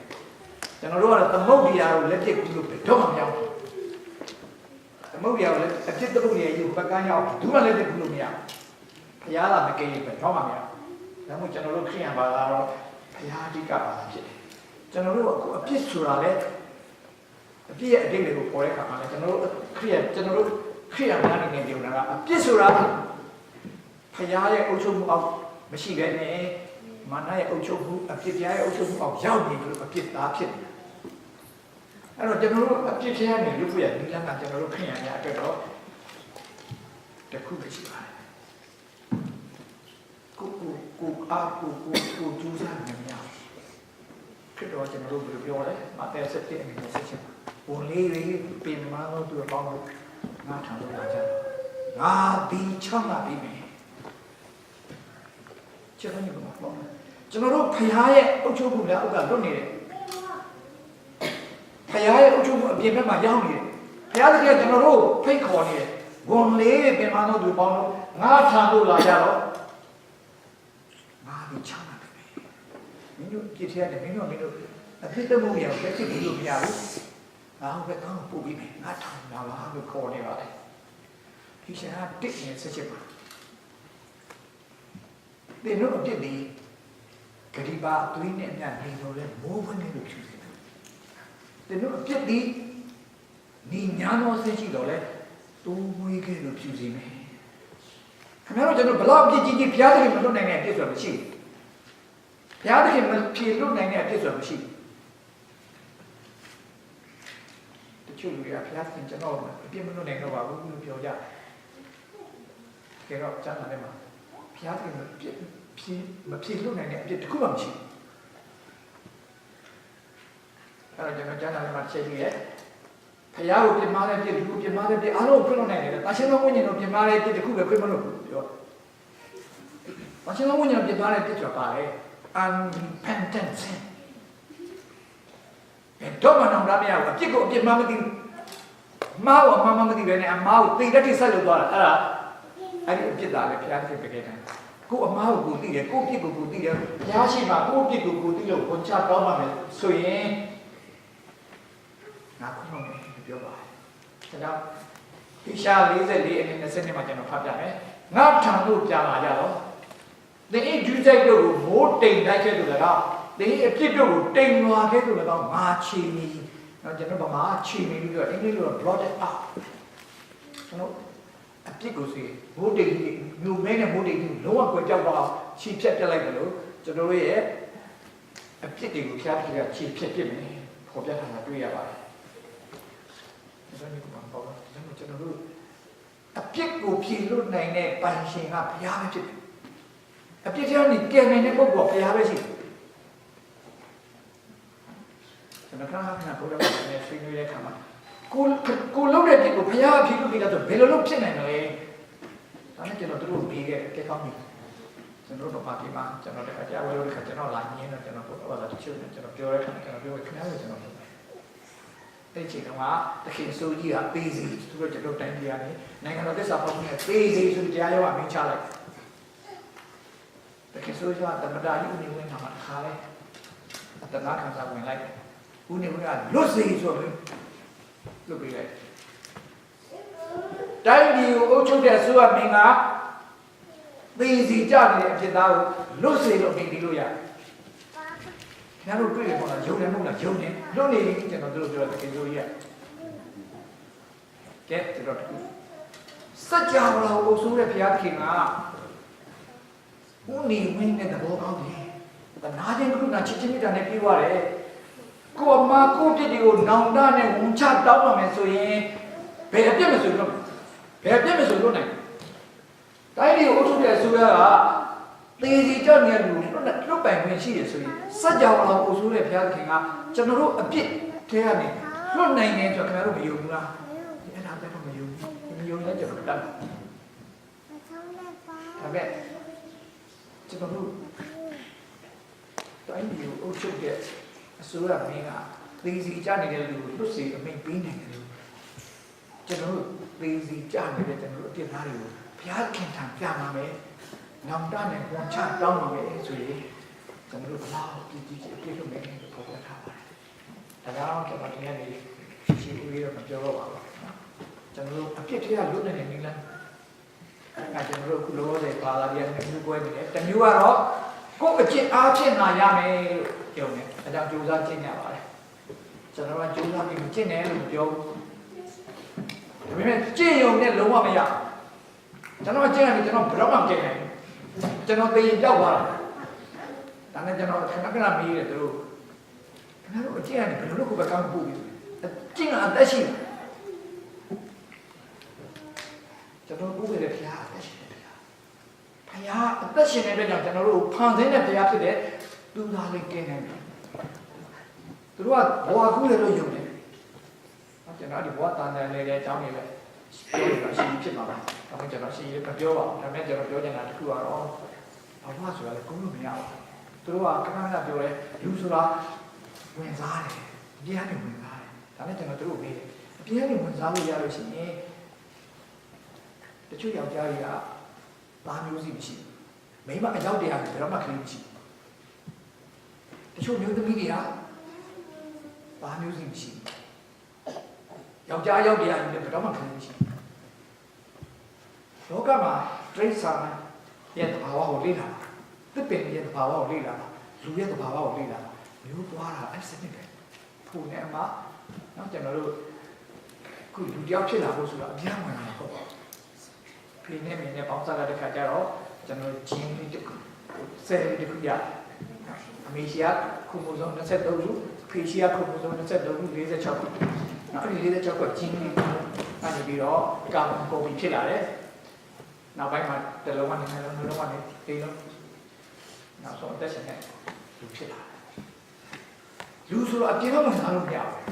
ကျွန်တော်တို့ကတော့သမုဒ္ဒရာကိုလက်ပြပြီးလို့တော့မှမရဘူးသမုဒ္ဒရာကိုလည်းအပြစ်တမှုရာကြီးကိုပကန်းရောက်ဘူးမှလက်ပြပြီးလို့မရဘူးဘုရားလာမကယ်ရင်တော့မှမရဘူး ဒါမှမဟုတ်ကျွန်တော်တို့ခရိယန်ဘာသာတော့ဘုရားအဓိကဘာသာဖြစ်တယ်ကျွန်တော်တို့ကအပြစ်ဆိုတာလေအပြစ်ရဲ့အတိတ်တွေကိုပေါ်တဲ့အခါမှာလေကျွန်တော်တို့ခရိယန်များနေနေတယ်ကအပြစ်ဆိုတာဘုရားရဲ့အုပ်ချုပ်မှုအောက်မရှိဘဲနဲ့မာနရဲ့အုပ်ချုပ်မှုအပြစ်တရားရဲ့အုပ်ချုပ်မှုအောက်ရောက်နေလို့အပြစ်သားဖြစ်တယ်အဲ့တော့ကျွန်တော်တို့အပြစ်တရားနဲ့လူ့ဘဝရဲ့ဒီလမ်းကကျွန်တော်တို့ခရိယန်များအတွက်တော့တခုပဲရှိပါတယ်ကိုအားကိုကျူးစားနေများဖြစ်တော့ကျွန်တော်တို့ဘယ်လိုပြောလဲမာသဲ7အငယ်7ချက်ဝင်လေးပြင်မလို့သူပေါင်းလို့ငါထောင်လို့လာကြငါဒီချမ်းသာပြီးမယ်ကျွန်တော်ညကပေါ့ကျွန်တော်တို့ဖခင်ရဲ့အုပ်ချုပ်မှုများဥက္ကလွတ်နေတယ်ဖခင်ရဲ့အုပ်ချုပ်မှုအပြင်ဘက်မှာရောက်နေတယ်ဖခင်တကယ်ကျွန်တော်တို့ဖိတ်ခေါ်နေတယ်ဝင်လေးပြင်မလို့သူပေါင်းလို့ငါထောင်လို့လာကြတော့ငါဒီချမ်းသာပြီးမယ်မင်းတို့ကြည့်ရတယ်မင်းတို့အဖြစ်တမှုရအောင်ဖြစ်ပြီးလို့မရဘူးငါဘက်ကောင်းပို့ပြီးမယ်ငါထောင်လာပါလို့ခေါ်နေပါလေဒီရှင်ကတစ်နေဆက်ချက်ပါဒီလိုအဖြစ်ဒီဂရိပါသွေးနဲ့အမြတ်နေလို့လဲမိုးဝင်းနေလို့ဖြစ်တယ်ဒီလိုအဖြစ်ဒီညီညာတော်ဆက်ရှိတော့လဲတိုးမွေးခဲ့လို့ဖြစ်စီမယ်ခင်ဗျားတို့ကျွန်တော်ဘလောက်အဖြစ်ကြီးဘုရားသခင်မလွတ်နိုင်တဲ့အဖြစ်ဆိုတာမရှိဘူးဘုရားသခင်မဖြေလွတ်နိုင်တဲ့အဖြစ်ဆိုတာမရှိဘူးကျုပ်တွေကဘုရားသခင်ကျွန်တော်အပြစ်မလွတ်နိုင်တော့ပါဘူးလို့ပြောကြတယ်တော့ကျမ်းစာထဲမှာဘုရားသခင်မဖြေလွတ်နိုင်တဲ့အပြစ်တစ်ခုမှမရှိဘူးအဲ့တော့ကျွန်တော်ကျမ်းစာထဲမှာချက်ကြည့်ရဲဘုရားကိုပြစ်မှားတဲ့ပြစ်လူကိုပြစ်မှားတဲ့ပြစ်အားလုံးကိုလွတ်နိုင်တယ်တာရှင်တော်ဝိညာဉ်တော်ပြစ်မှားတဲ့ပြစ်တစ်ခုပဲခွင့်မလို့ဘူးပြောတာရှင်တော်ဝိညာဉ်တော်ပြစ်မှားတဲ့ပြစ်ဆိုတာပါလေ unrepentant sin တော့မနောင်ရမရဘူးအပြစ်ကိုအပြစ်မှမသိဘူးမားကိုမသိပဲနဲ့အမားကိုသိတဲ့တိဆက်လို့သွားတာအဲ့ဒီအပြစ်သားလေဘုရားသခင်ပြခဲ့တယ်ကိုအမားကိုသိတယ်ကိုပြစ်ကိုသိတယ်ဘုရားရှိမှကိုပြစ်ကိုသိလို့ဝန်ချတောင်းပါမယ်ဆိုရင်ငါခွင့်လို့ပြောပါတယ်ဒါကြောင့်ဒီရှာ44အနည်း20နှစ်မှာကျွန်တော်ဖတ်ပြမယ်ငါထံလို့ပြန်လာကြတော့ဒီအကျူးစိတ်တို့ကိုမိုးတိမ်တိုက်ခဲ့လို့လည်းဒီအဖြစ်တို့ကိုတိမ်လွာခဲ့လို့လည်းငါချီမီတော့ကျွန်တော်ဗမာချီမီပြီးတော့အင်္ဂလိပ်လို blotted out ကျွန်တော်အဖြစ်ကိုစီမိုးတိမ်ကြီးမြုပ်မဲနဲ့မိုးတိမ်ကြီးလုံးဝကွယ်ပြောက်သွားအောင်ချီဖြတ်ပြလိုက်တယ်လို့ကျွန်တော်တို့ရဲ့အဖြစ်တွေကိုဖျားပြချီဖြတ်ပြမယ်ပေါ်ပြထားတာတွေ့ရပါတယ်ဒါနဲ့ဘာပေါ့ကျွန်တော်တို့အပြစ်ကိုဖြေလွတ်နိုင်တဲ့ပိုင်ရှင်ကဘုရားပဲဖြစ်တယ်အပြစ်တရားနဲ့ကယ်နိုင်တဲ့ပုဂ္ဂိုလ်ကဘုရားပဲရှိတယ်ကျွန်တော်ခဏဘုရားနဲ့ဆွေးနွေးတဲ့အခါမှာကိုလုံးတဲ့ပြစ်ကိုဘုရားဖြေလွတ်ပြီးတော့ဘယ်လိုလုပ်ဖြစ်နိုင်လဲဒါနဲ့ကျွန်တော်တို့ပြီးခဲ့တဲ့ကောင်းပြီကျွန်တော်တို့ပါတီမှာကျွန်တော်တခါကြားဝဲလို့ခါကျွန်တော်လာညင်းတော့ကျွန်တော်ပြောတာတချို့ကျွန်တော်ပြောတဲ့အခါကျွန်တော်ပြောခင်ဗျားတို့ကျွန်တော်အဲ့ဒီချိန်ကတခင်ဆိုကြီးကပေးစီသူတို့ကျွန်တော်တိုင်းပြည်ကနေနိုင်ငံတော်သစ္စာဖောက်မှုနဲ့ပေးစီဆိုတရားရောအမင်းချလိုက်တခင်ဆိုကြီးကတမတာကြီးဦးနေဝင်ထားမှာတခါလဲအတနာခံစားဝင်လိုက်ဦးနေဝင်ကလွတ်စီဆိုပြီးလွတ်ပြီးလိုက်တိုင်းပြည်ကိုအုပ်ချုပ်တဲ့ဆိုရမင်းကပေးစီကြနေတဲ့အဖြစ်သားကိုလွတ်စီလို့ပြင်ပြီးလို့ရတယ်ခင်ဗျားတို့တွေ့ရမှာယုံတယ်မဟုတ်လားယုံတယ်လွတ်နေပြီကျွန်တော်တို့ပြောတဲ့ကေဆိုကြီးကဲကျွန်တော်စัจ java ကိုအုပ်စိုးတဲ့ဘုရားသခင်ကဦးနေဝင်းတဲ့သဘောကောင်းတယ်။ဒါနာခြင်းကရုဏာချစ်ခြင်းမေတ္တာနဲ့ပြေးသွားတယ်။ကိုအမကိုပြစ်တွေကိုနောင်တနဲ့ဝန်ချတောင်းပါမယ်ဆိုရင်ဘယ်အပြစ်မဆိုလို့ဘယ်အပြစ်မဆိုလို့နိုင်။တိုင်းပြည်ကိုအုပ်စိုးတဲ့ဆိုရကသေစီကြောင့်เนี่ยလူလွတ်ပိုင်ခွင့်ရှိတယ်ဆိုရင်စัจ java ကိုအုပ်စိုးတဲ့ဘုရားသခင်ကကျွန်တော်တို့အပြစ်ထဲကနေလွတ်နိုင်တယ်ဆိုတော့ခင်ဗျားတို့မယုံဘူးလား။အဲ့ဒါတော့မယုံဘူး။မယုံရင်ကျွန်တော်တတ်တယ်။ဒါပဲကျွန်တော်တို့တိုင်းပြည်ကိုအုပ်ချုပ်တဲ့အစိုးရမင်းကသေစီကြနေတဲ့လူကိုလွတ်စေအမိန့်ပေးနိုင်တယ်လို့ကျွန်တော်တို့သေစီကြနေတဲ့ကျွန်တော်တို့အပြစ်သားတွေကိုဘုရားခင်ထံပြမှာမယ်။နောင်တနဲ့ဝန်ချတောင်းပါမယ်ဆိုရင်ကျွန်တော်တို့ဘလောက်ကြည်ကြည်အပြစ်လုပ်မယ်လို့ပြောထားပါတယ်။ဒါကြောင့်ကျွန်တော်ဒီနေ့ရှိဦးရတော့မပြောတော့ပါဘူးနော်။ကျွန်တော်တို့အပြစ်တွေကလွတ်နေတဲ့နည်းလမ်းအဲ့ဒါကျွန်တော်တို့ခုလောဆယ်ပါလာပြန်တဲ့မျိုးပွဲနေတယ်တမျိုးကတော့ ကိုအကျင့်အားဖြင့်နာရမယ်လို့ပြောတယ်အဲကြောင့်ကြိုးစားကျင့်ရပါတယ်ကျွန်တော်ကကြိုးစားပြီးကျင့်တယ်လို့ပြောဒါပေမဲ့ကျင့်ရုံနဲ့လုံးဝမရကျွန်တော်ကျင့်ရတယ်ကျွန်တော်ဘယ်တော့မှမကျင့်နိုင်ဘူးကျွန်တော်သိရင်ကြောက်သွားတာဒါနဲ့ကျွန်တော်ခဏခဏမေးတယ်သူတို့ခင်ဗျားတို့အကျင့်ရတယ်ဘယ်လိုလုပ်ကိုပဲကောင်းဖို့ပြီးကျင့်ကအသက်ရှိတယ်ကျွန်တော်ကိုယ်လည်းဖျားအသက်ရှိတယ်ဖျားအသက်ရှင်နေတဲ့ကြောင့်ကျွန်တော်တို့ဖန်ဆင်းတဲ့ဖျားဖြစ်တဲ့သူသားလေးကင်းနေတယ်သူတို့ကဘဝကူးတယ်လို့ယုံတယ်ကျွန်တော်ဒီဘဝတန်တန်လေးတဲ့အကြောင်းတွေပဲပြောတာရှိဖြစ်မှာပါဒါမှကျွန်တော်ရှိရမပြောပါဘူးဒါပေမဲ့ကျွန်တော်ပြောချင်တာတစ်ခုကတော့ဘဝဆိုတာလည်းကုန်းလို့မရဘူးသူတို့ကခဏခဏပြောတယ်လူဆိုတာဝင်စားတယ်အပြင်းနဲ့ဝင်စားတယ်ဒါနဲ့ကျွန်တော်တို့မေးတယ်အပြင်းနဲ့ဝင်စားလို့ရလို့ရှိရင်တချို့ယောက်ျားတွေကသားမျိုးစီမရှိဘူးမိန်းမအယောက်တရားတွေဘယ်တော့မှခလေးမရှိဘူးတချို့မျိုးသမီးတွေကသားမျိုးစီမရှိဘူးယောက်ျားယောက်တရားတွေဘယ်တော့မှခလေးမရှိဘူးလောကမှာတိရစ္ဆာန်ရဲ့သဘာဝကိုလေ့လာတာသစ်ပင်ရဲ့သဘာဝကိုလေ့လာတာလူရဲ့သဘာဝကိုလေ့လာတာမျိုးသွားတာအဲ့စနစ်ပဲဖို့နဲ့အမှနော်ကျွန်တော်တို့ခုလူတယောက်ဖြစ်လာဖို့ဆိုတာအများကြီးမှာပေါ့ဖိနေမင်းနဲ့ပေါင်းစားတဲ့ခါကျတော့ကျွန်တော်ဂျင်းလေးတစ်ခုဆယ်လေးတစ်ခုရအမေရှိကခုမိုးစုံ23ခုဖေရှိကခုမိုးစုံ23ခု46ခုနောက်ဒီ46ခုဂျင်းလေးကနေပြီးတော့ကာဗွန်ကော်ပီဖြစ်လာတယ်နောက်ပိုင်းမှာတစ်လုံးကနေနှစ်လုံးနှလုံးကနေလေးလုံးနောက်ဆုံးအသက်ရှင်တဲ့လူဖြစ်လာလူဆိုတော့အပြင်းတော့မစားလို့မရဘူး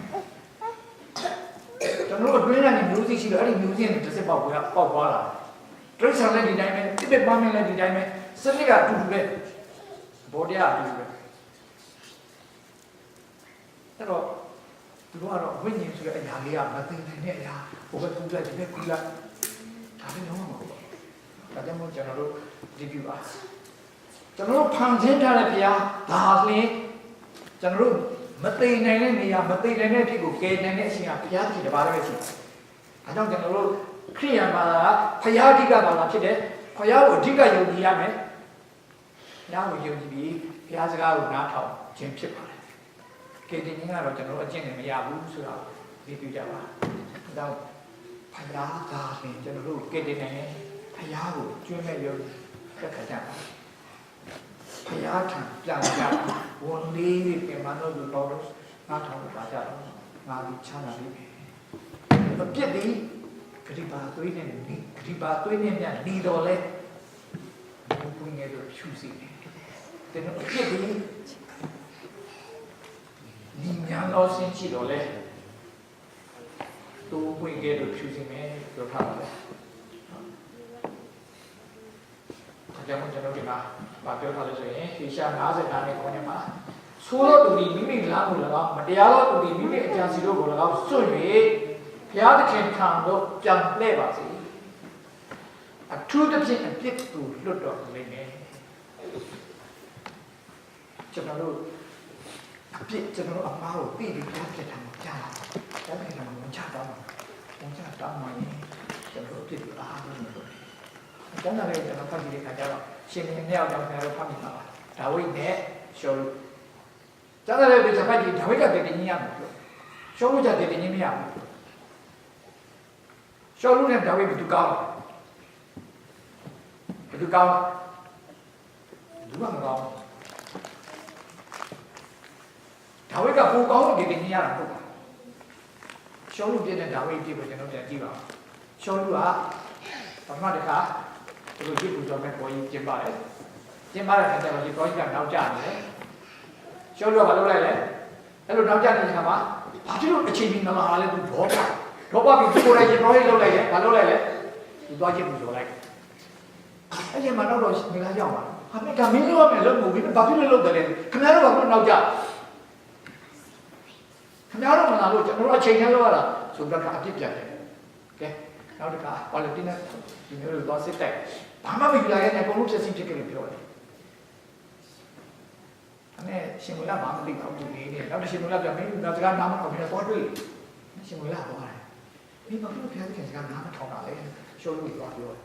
ကျွန်တော်တို့အတွင်းကနေမျိုးစိရှိတော့အဲ့ဒီမျိုးစိနဲ့တစ်စက်ပေါက်သွားလာတရိစ္ဆာန်လည်းဒီတိုင်းပဲတစ်ပစ်ပန်းမင်းလည်းဒီတိုင်းပဲစနစ်ကအတူတူပဲဘောတရားအတူတူပဲအဲ့တော့သူတို့ကတော့ဝိညာဉ်ဆိုတဲ့အရာလေးကမသိနိုင်တဲ့အရာဟိုဘက်ကူလိုက်ဒီဘက်ကူလိုက်ဒါလည်းလုံးဝမဟုတ်ဘူးဒါကြောင့်မို့ကျွန်တော်တို့ဒီပြပါကျွန်တော်တို့ဖန်ဆင်းထားတဲ့ဘုရားဒါလင်းကျွန်တော်တို့မသိနိုင်တဲ့နေရာမသိနိုင်တဲ့အဖြစ်ကိုကယ်နိုင်တဲ့အချိန်ကဘုရားတည်တပါးလည်းရှိတယ်။ဒါကြောင့်ကျွန်တော်တို့ခရိယာန်ဘာသာကဘုရားအဓိကဘာသာဖြစ်တယ်။ဘုရားကိုအဓိကယုံကြည်ရမယ်။ဘုရားကိုယုံကြည်ပြီးဘုရားစကားကိုနားထောင်ခြင်းဖြစ်ပါတယ်။ကယ်တင်ခြင်းကတော့ကျွန်တော်တို့အကျင့်နဲ့မရဘူးဆိုတာသိပြကြပါ။ဒါကြောင့်ဘုရားသာလင်ကျွန်တော်တို့ကယ်တင်နိုင်တယ်။ဘုရားကိုကျွမ်းမဲ့ယုံသက်ခါကြပါဘုရားထံပြန်ကြဝန်လေးပြန်မလို့လို့တော့ငါထောင်ပါကြတော့ငါဒီချမ်းသာပြီမပြစ်သည်ဂရိပါသွေးနဲ့နေဂရိပါသွေးနဲ့မြနေတော်လဲဘုံငယ်တို့ဖြူစီတယ်တဲ့ပြစ်သည်ဒီညာတော်ဆင်းချတော်လဲသူဘုံငယ်တို့ဖြူစီမယ်ပြောထားပါတယ်ကျွန်တော်တို့ကဘာပြောထားလဲဆိုရင်ဟေရှာ55နဲ့ခေါင်းထဲမှာဆိုးသောသူသည်မိမိလမ်းကို၎င်းမတရားသောသူသည်မိမိအကြံစီတို့ကို၎င်းစွန့်၍ဘုရားသခင်ထံသို့ပြန်လှည့်ပါစေအထူးသဖြင့်အပြစ်သူလွတ်တော်မူလိမ့်မယ်ကျွန်တော်တို့အပြစ်ကျွန်တော်တို့အမှားကိုသိပြီးဘုရားဖြစ်တယ်မှာကြားလာဘုရားဖြစ်တယ်မှာဝန်ချတောင်းမှာကျွန်တော်တို့အပြစ်ကိုအားလုံးလို့ကျမ်းစာလေးကျွန်တော်ဖတ်ကြည့်တဲ့အခါကျတော့ရှင်မင်းမြောက်ကြောင့်ကျွန်တော်ဖတ်မိပါပါဒါဝိဒ်နဲ့ရှောလုကျမ်းစာလေးကိုကျွန်တော်ဖတ်ကြည့်ဒါဝိဒ်ကတည်တည်ညရမယ်ရှောလုကတည်တည်ညမရဘူးရှောလုနဲ့ဒါဝိဒ်ဘယ်သူကောင်းလဲဘယ်သူကောင်းလဲဘူးမကောင်းဒါဝိဒ်ကပိုကောင်းလို့တည်တည်ညရတာဟုတ်ပါရှောလုပြည့်တဲ့ဒါဝိဒ်ပြည့်ကိုကျွန်တော်ပြန်ကြည့်ပါရှောလုကပထမတစ်ခါသူတို့ကြည့်လို့တော့မဲ့ပေါ်ကြီးကျင်းပါတယ်ကျင်းပါတဲ့အခါကျတော့ဒီပေါ်ကြီးကနောက်ကျနေတယ်ရှောလုကဘာလုပ်လိုက်လဲအဲ့လိုနောက်ကျနေတဲ့အခါမှာဘာဖြစ်လို့အချိန်ကြီးမလာလဲသူဘောပါပြီးသူကိုယ်တိုင်ရေပေါ်ကြီးလုပ်လိုက်တယ်ဘာလုပ်လိုက်လဲသူသွားကြည့်လို့ဆိုလိုက်အဲ့ဒီမှာတော့မိသားရောက်ပါဟာမင်းကမင်းလုပ်ရမယ်လုပ်မှုပြီးဘာဖြစ်လို့လုပ်တယ်လဲခင်ဗျားတို့ကဘာလို့နောက်ကျခင်ဗျားတို့မလာလို့ကျွန်တော်တို့အချိန်နဲ့လုပ်ရတာဆိုတော့အပြစ်ပြန်တယ်ကဲနောက်တစ်ခါပါလတင်နဲ့ဒီမျိုးတွေသွားစစ်တိုက်ဘာမှမယူလာခဲ့နဲ့အကုန်လုံးဖြစ်စီဖြစ်ခဲ့လို့ပြောတယ်အဲ့ရှင်မလာဘာမှမသိပါဘူးဒီနေ့နောက်တစ်ရှင်မလာပြန်မင်းနောက်စကားနားမထောင်ပြန်ပေါ်တွေ့ရှင်မလာသွားတယ်မင်းဘာလို့ဖျားတဲ့စကားနားမထောင်တာလဲရှောလို့သွားပြောတယ်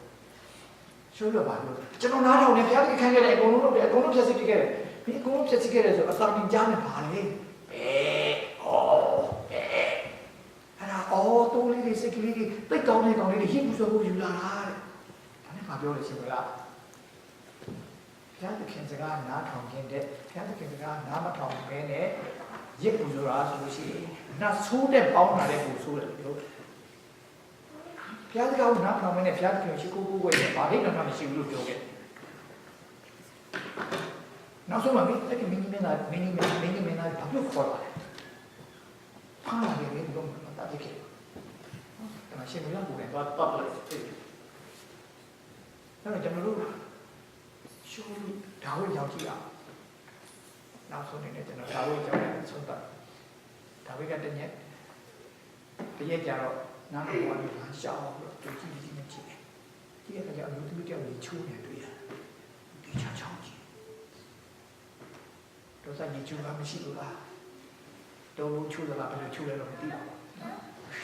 ရှ ဆိုလို့ပါလို့ကျွန်တော်နားထောင်နေဘုရားသခင်ခံခဲ့တဲ့အကုန်လုံးလုပ်တယ်အကုန်လုံးဖြတ်စစ်ပြခဲ့တယ်ဒီအကုန်လုံးဖြတ်စစ်ခဲ့တယ်ဆိုအသာမြင်ကြားနေပါလေတိုးလေးတွေစိတ်ကလေးတွေတိတ်ကောင်းတဲ့ကောင်လေးတွေဟစ်ပူဆိုဖို့ယူလာတာတဲ့ဒါနဲ့မပြောလို့ရှိဘူးလားဘုရားသခင်စကားနားထောင်ခြင်းတဲ့ဘုရားသခင်စကားနားမထောင်ဘဲနဲ့ရစ်ပူဆိုတာဆိုလို့ရှိရင်နတ်ဆိုးတဲ့ပေါင်းတာတဲ့ပူဆိုးတယ်လို့ဘုရားစကားကိုနားထောင်မင်းနဲ့ဘုရားသခင်ရှိကိုကိုကိုရဲ့ဘာလို့တော့မရှိဘူးလို့ပြောခဲ့နောက်ဆုံးမှမင်းအဲ့ဒီမင်းကြီးမင်းသားဘာလို့ခေါ်လာလဲဖားလာတယ်လေဒီလိုမှတာပြခဲ့ရှင်မရဘူးလေတော့တပ်လိုက်တယ်။အဲ့တော့ကျွန်တော်တို့ရှိုးဒါဝိရောက်ကြည့်အောင်နောက်ဆုံးနေကျွန်တော်ဒါဝိရောက်ရဆုံးတာဒါဝိကတည်းကတရက်ကြတော့နားတော်ကလည်းရှာအောင်လို့ကြည့်ကြည့်နေကြည့်တယ်။ဒီကကြောင့်လူသူကြောင့်ဒီချိုးနေတွေ့ရတယ်။ဒီချောင်းချောင်းကြီးတော့စာကြီးချိုးတာမရှိဘူးလား။တော့ချိုးတာဘယ်လိုချိုးလဲတော့မသိဘူး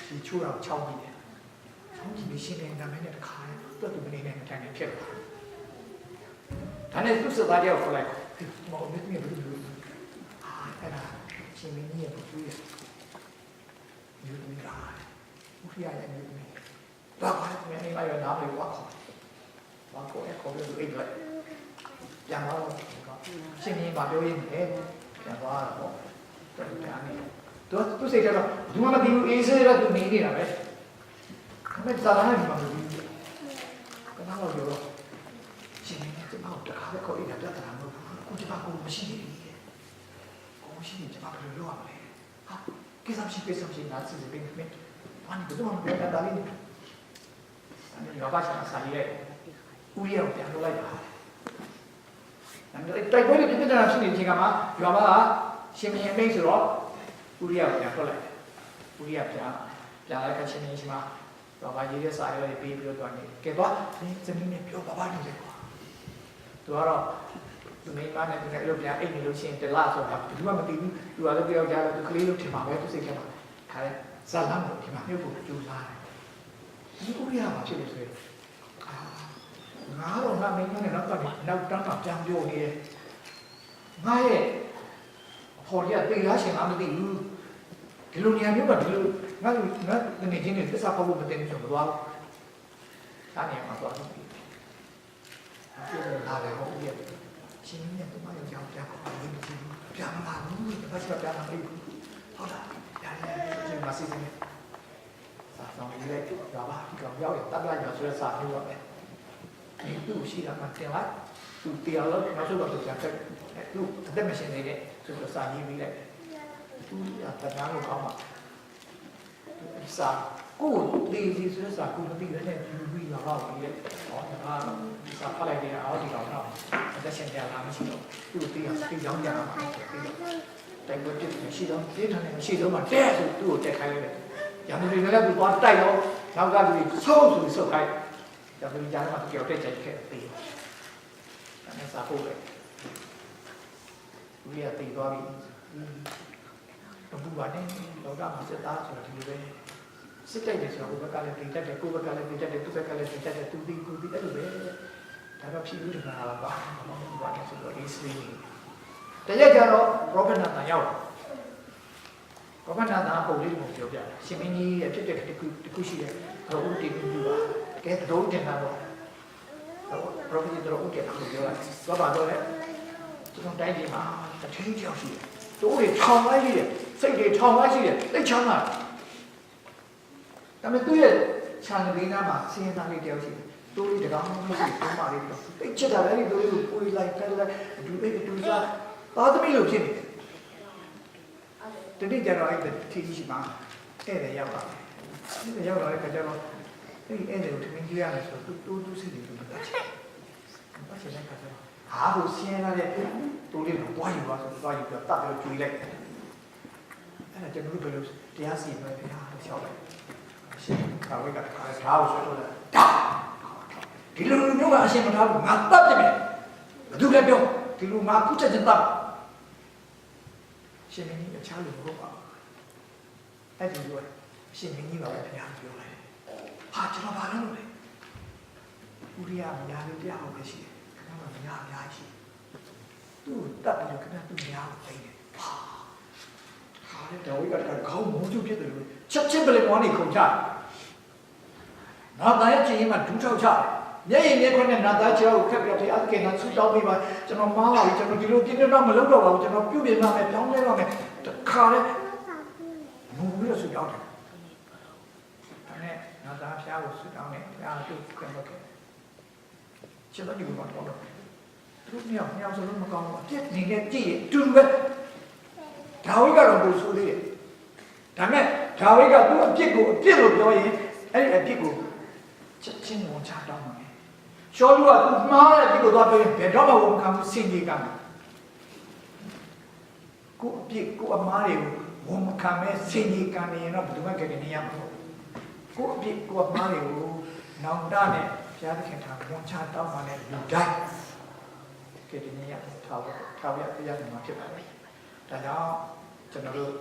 ။ဒီချိုးတော့ချောင်းကြီးတယ်။ဆောင်းကြီးရှင်းနေတာမင်းနဲ့တခါနဲ့တွတ်တူမနေနဲ့မတိုင်နဲ့ဖြစ်လာ။ဒါနဲ့သူ့စသားတယောက်ခေါ်လိုက်။မောင်မင်းမြတ်ဘူးလို့။အဲ့ဒါရှင်မင်းကြီးရဲ့ဘူးရဲ့။ယူမိတာ။ဦးဖီးရရဲ့ယူမိ။ဘာပါလဲမင်းအိမ်လိုက်ရနားလေးဝါခေါ်။ဝါခေါ်ရဲ့ခေါ်လို့အိတ်လိုက်။ပြန်တော့ရှင်မင်းဘာပြောရင်းလဲ။ပြန်သွားတော့တော်တယ်အနေ။သူစိတ်ထဲတော့ဘူးမမသိဘူးအေးစေးတော့သူနေနေတာပဲ။မင်းစားလာနေမှာမဟုတ်ဘူး။ကနားတော့ပြောတော့ရှင်နေကျွန်တော်တခါပဲခေါ်ရတာတက်တာမဟုတ်ဘူး။ကိုကျွန်တော်ကိုမရှိနေပြီ။ကိုမရှိနေကျွန်တော်ဘယ်လိုလုပ်ရမလဲ။ဟာကိစ္စမရှိနားစီစဉ်ပေးမယ်။ဘာလို့ဘယ်တော့မှပြောတာလဲ။အဲ့ဒါဘာသာစာရေးလိုက်။ဦးရအောင်ပြန်လုပ်လိုက်ပါ။တိုက်ပွဲတွေပြပြတာရှိနေချိန်ကမှရွာမှာရှင်မင်းမိတ်ဆိုတော့ဦးရအောင်ပြန်ထွက်လိုက်။ဦးရပြန်လိုက်ခါရှင်မင်းရှိမှာဘာသာရေးတဲ့စာရွက်တွေပေးပြီးတော့နေကဲတော့ဒီဇမီးနဲ့ပြောဘာနေလဲကွာသူကတော့သူမိမနဲ့သူနဲ့အဲ့လိုပြန်အိတ်နေလို့ရှိရင်တလားဆိုတာဘယ်သူမှမသိဘူးသူကလည်းပြောကြတယ်သူကလေးလို့ထင်ပါပဲသူစိတ်ထဲမှာခါလဲဇာလမ်းကိုဒီမှာမြုပ်ဖို့ကြိုးစားတယ်ဒီဥရိယမှာဖြစ်လို့ဆိုရင်ငါတော့ငါမိမနဲ့နောက်တန်းမှာပြန်ပြောနေတယ်ငါရဲ့ဖော်ရတေးရရှင်ငါမသိဘူးဒီလိုနေရာမျိုးကဒီလိုငါနေချင်းနေသစ္စာဖောက်ဖို့မတင်ဘူးဆိုတော့သွားတာနေမှာသွားတယ်ပြောလာတယ်ဟုတ်ရဲ့ရှင်မင်းကမရောက်ကြောင်းပြန်ခေါ်ပြီးပြန်လာဘူးဘာသာပြန်လာပြီဟုတ်လားရတယ်မစီစဉ်စာဆောင်ရေးလိုက်ကြပါဒီကောင်ရောက်ရတက်လိုက်ရဆိုရစာမျိုးပါပဲဒီသူ့ရှိတာမှတင်လိုက်သူတရားလို့နောက်ဆုံးတော့ပြန်ဆက်သူအသက်မရှင်နေတဲ့ဆိုတော့စာရေးပြီးလိုက်သူကတရားလို့ကောင်းပါစာကိုဒီဆိုတဲ့စာကိုမသိတဲ့နဲ့ယူပြီးလာတော့ဒီဟောဒါကစာဖတ်လိုက်တဲ့အော်ဒီတော့တော့အသက်ရှင်ကြလာမရှိတော့သူ့တီးကြောင်းကြတာတိုက်ပွဲဖြစ်နေရှိတော့ဒီထန်နေမရှိတော့မှတဲ့ဆိုသူ့ကိုတက်ခိုင်းလိုက်တယ်ရံသူတွေလည်းသူသွားတိုက်တော့နောက်ကလူတွေဆုံးဆိုဆုတ်ခိုင်းရံသူကြားထဲမှာကြောက်တဲ့ချက်ခဲ့ပြီးဒါနဲ့စာပို့လိုက်ဒီကတီးသွားပြီဘူးပါနဲ့လောကမှာစက်သားဆိုတာဒီလိုပဲစစ်တိုက်တယ်ဆိုတော့ဘက်ကလည်းတင်တတ်တယ်ကိုယ်ဘက်ကလည်းတင်တတ်တယ်သူ့ဘက်ကလည်းတင်တတ်တယ်သူဒီကိုဒီအဲ့လိုပဲဒါတော့ဖြစ်လို့တခါပါဘာလဲဆိုတော့အေးစလေးတရက်ကျတော့ရောဘတ်နာတန်ရောက်ရောဘတ်နာတန်ပုံလေးကိုပြောပြတယ်ရှင်မင်းကြီးအဖြစ်တဲ့တစ်ခုရှိတယ်တော့ဦးတင်ပြပါကဲတော့တင်တာတော့ရောဘတ်တော့ဦးတင်တာကိုပြောလိုက်သွားပါတော့လေကျွန်တော်တိုင်းပြည်မှာတထင်းကြောက်ရှိတယ်တို့တွေထောင်လိုက်ရှိတယ်စိတ်တွေထောင်လိုက်ရှိတယ်သိချမ်းသာဒါပေမဲ့သူ့ရဲ့ခြံလေးနားမှာစင်းသားလေးတယောက်ရှိတယ်တိုးလေးတကောင်မရှိဘူးမလေးတော့သိချစ်တာလည်းတိုးလေးကိုပွေလိုက်ဖက်လိုက်ဒူလေးဒူစားသားသမီးလိုဖြစ်နေတယ်တတိကျတော့အဲ့ဒီထီရှိမှာအဲ့ဒါရောက်ပါတယ်ရောက်တော့လည်းကြတော့အဲ့ဒီကိုထမင်းကြီးရတယ်ဆိုတော့တူစိတ်တွေပတ်ချင်တဲ့ခါကျတော့ဟာဟိုစင်းလာတဲ့တိုးလေးကိုတွားယူသွားဆိုတွားယူပြီးတတ်ပြီးကျွေးလိုက်အဲ့ဒါကျွန်တော်တို့ဘယ်လိုတရားစီရင်လဲဖျားလို့ရှောက်လိုက်ရှင်ခါဝိကတခါဓာတ်ကိုဆွဲထုတ်လိုက်ဒီလိုမျိုးကအရှင်မထားဘူးငါတတ်တယ်ဘယ်သူလဲပြောဒီလိုငါခုချက်ချင်းတတ်ရှင်မင်းကြီးအခြားလူမဟုတ်ပါဘူးအဲ့ဒီလိုရှင်မင်းကြီးပါပဲဖျားပြောလိုက်ဟာကျွန်တော်ဘာလုပ်လဲ 우리 아미야를 대하고 계시게 그나마 미야미 하시 또 딱이렇게 그냥 또 미야고 되게 가래 다위가 가고 모두 피들 첩첩을 뭐니 공자 나다의 지만 두차차 내일 내거는 나다 지하고 캡이렇게 아게 나 수다비 봐 저는 마음이 저는 뒤로 뒤로 안 물러가 봐 저는 뷰비나에 병내가면 가래 뭐를 수다네 안에 나다 피하고 수다네 야도 그렇게 제가 이거 봐 봐. 그러면 그냥 저는 뭐 가면 어떻게 니게 두르게 다위가 뭐 소리 다음에 다위가 또 어디고 어디로ပြောရင်အဲ့ဒီအဖြစ်ကိုချက်ချင်းဝန်ချတောင်းပါမယ်ရှောလူကသူမှားတဲ့အဖြစ်ကိုသွားပြောရင်ဘယ်တော့မှဝန်ခံမှုစင်ကြီးကမှာကိုအဖြစ်ကိုအမားတွေကိုဝန်မခံမဲ့စင်ကြီးကနေရင်တော့ဘယ်သူမှကြည့်နေရမှာမဟုတ်ကိုအဖြစ်ကိုအမားတွေကိုနောင်တနဲ့ဘုရားသခင်ထားဝန်ချတောင်းပါတဲ့လူတိုင်းကြည့်နေရထားရပြရမှာဖြစ်ပါတယ်ဒါကြောင့်ကျွန်တော်တို့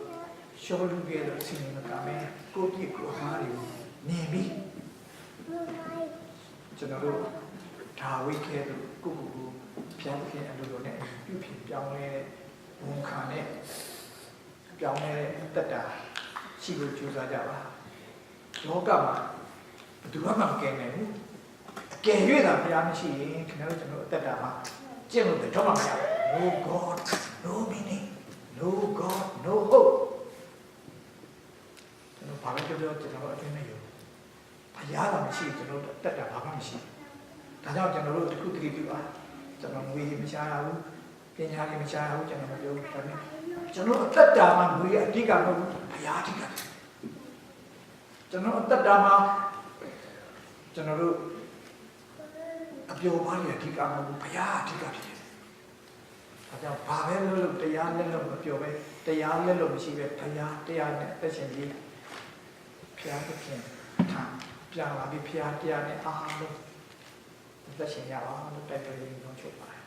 ရှောလူရဲ့အစီအစဉ်ကမယ်ကိုပြည့်ကိုအမားတွေကိုနေပြီးကျွန်တော်တို့ဒါဝိခဲတို့ကိုဘုရားသခင်အလိုလိုနဲ့ပြုပြင်ပြောင်းလဲဝန်ခံနဲ့ပြောင်းလဲတက်တာရှိဖို့ကြိုးစားကြပါလောကမှာဘယ်သူမှမကယ်နိုင်ဘူးအကယ်၍သာဘုရားမရှိရင်ခင်ဗျားတို့ကျွန်တော်အသက်တာမှာကျင့်လို့တော့မှမရဘူး No God no meaning no God no hope ကျွန်တော်ဘာလို့ပြောကျွန်တော်အတွင်းနဲ့ရောဘုရားကမရှိကျွန်တော်တက်တာဘာမှမရှိဒါကြောင့်ကျွန်တော်တို့တစ်ခုတည်းပြပါကျွန်တော်ငွေမရှားရဘူးပညာလေးမရှားရဘူးကျွန်တော်မပြောဘူးဒါပေမဲ့ကျွန်တော်အသက်တာမှာငွေအဓိကမဟုတ်ဘူးဘုရားအဓိကကျွန်တော်အသက်တာမှာကျွန်တော်တို့အပျော်ပါးရအဓိကမဟုတ်ဘူးဘုရားအဓိကဖြစ်တယ်ဒါကြောင့်ဘာပဲလို့တရားလက်လို့မပြောပဲတရားလက်လို့မရှိပဲဘုရားတရားနဲ့သက်ရှင်ပြီးဘုရားသခင်ထားပြန်လာပြီးဖျားတရားနဲ့အားလုံးသက်ရှင်ရအောင်လို့တိုက်တွန်းရင်းဆုံးချုပ်ပါတယ်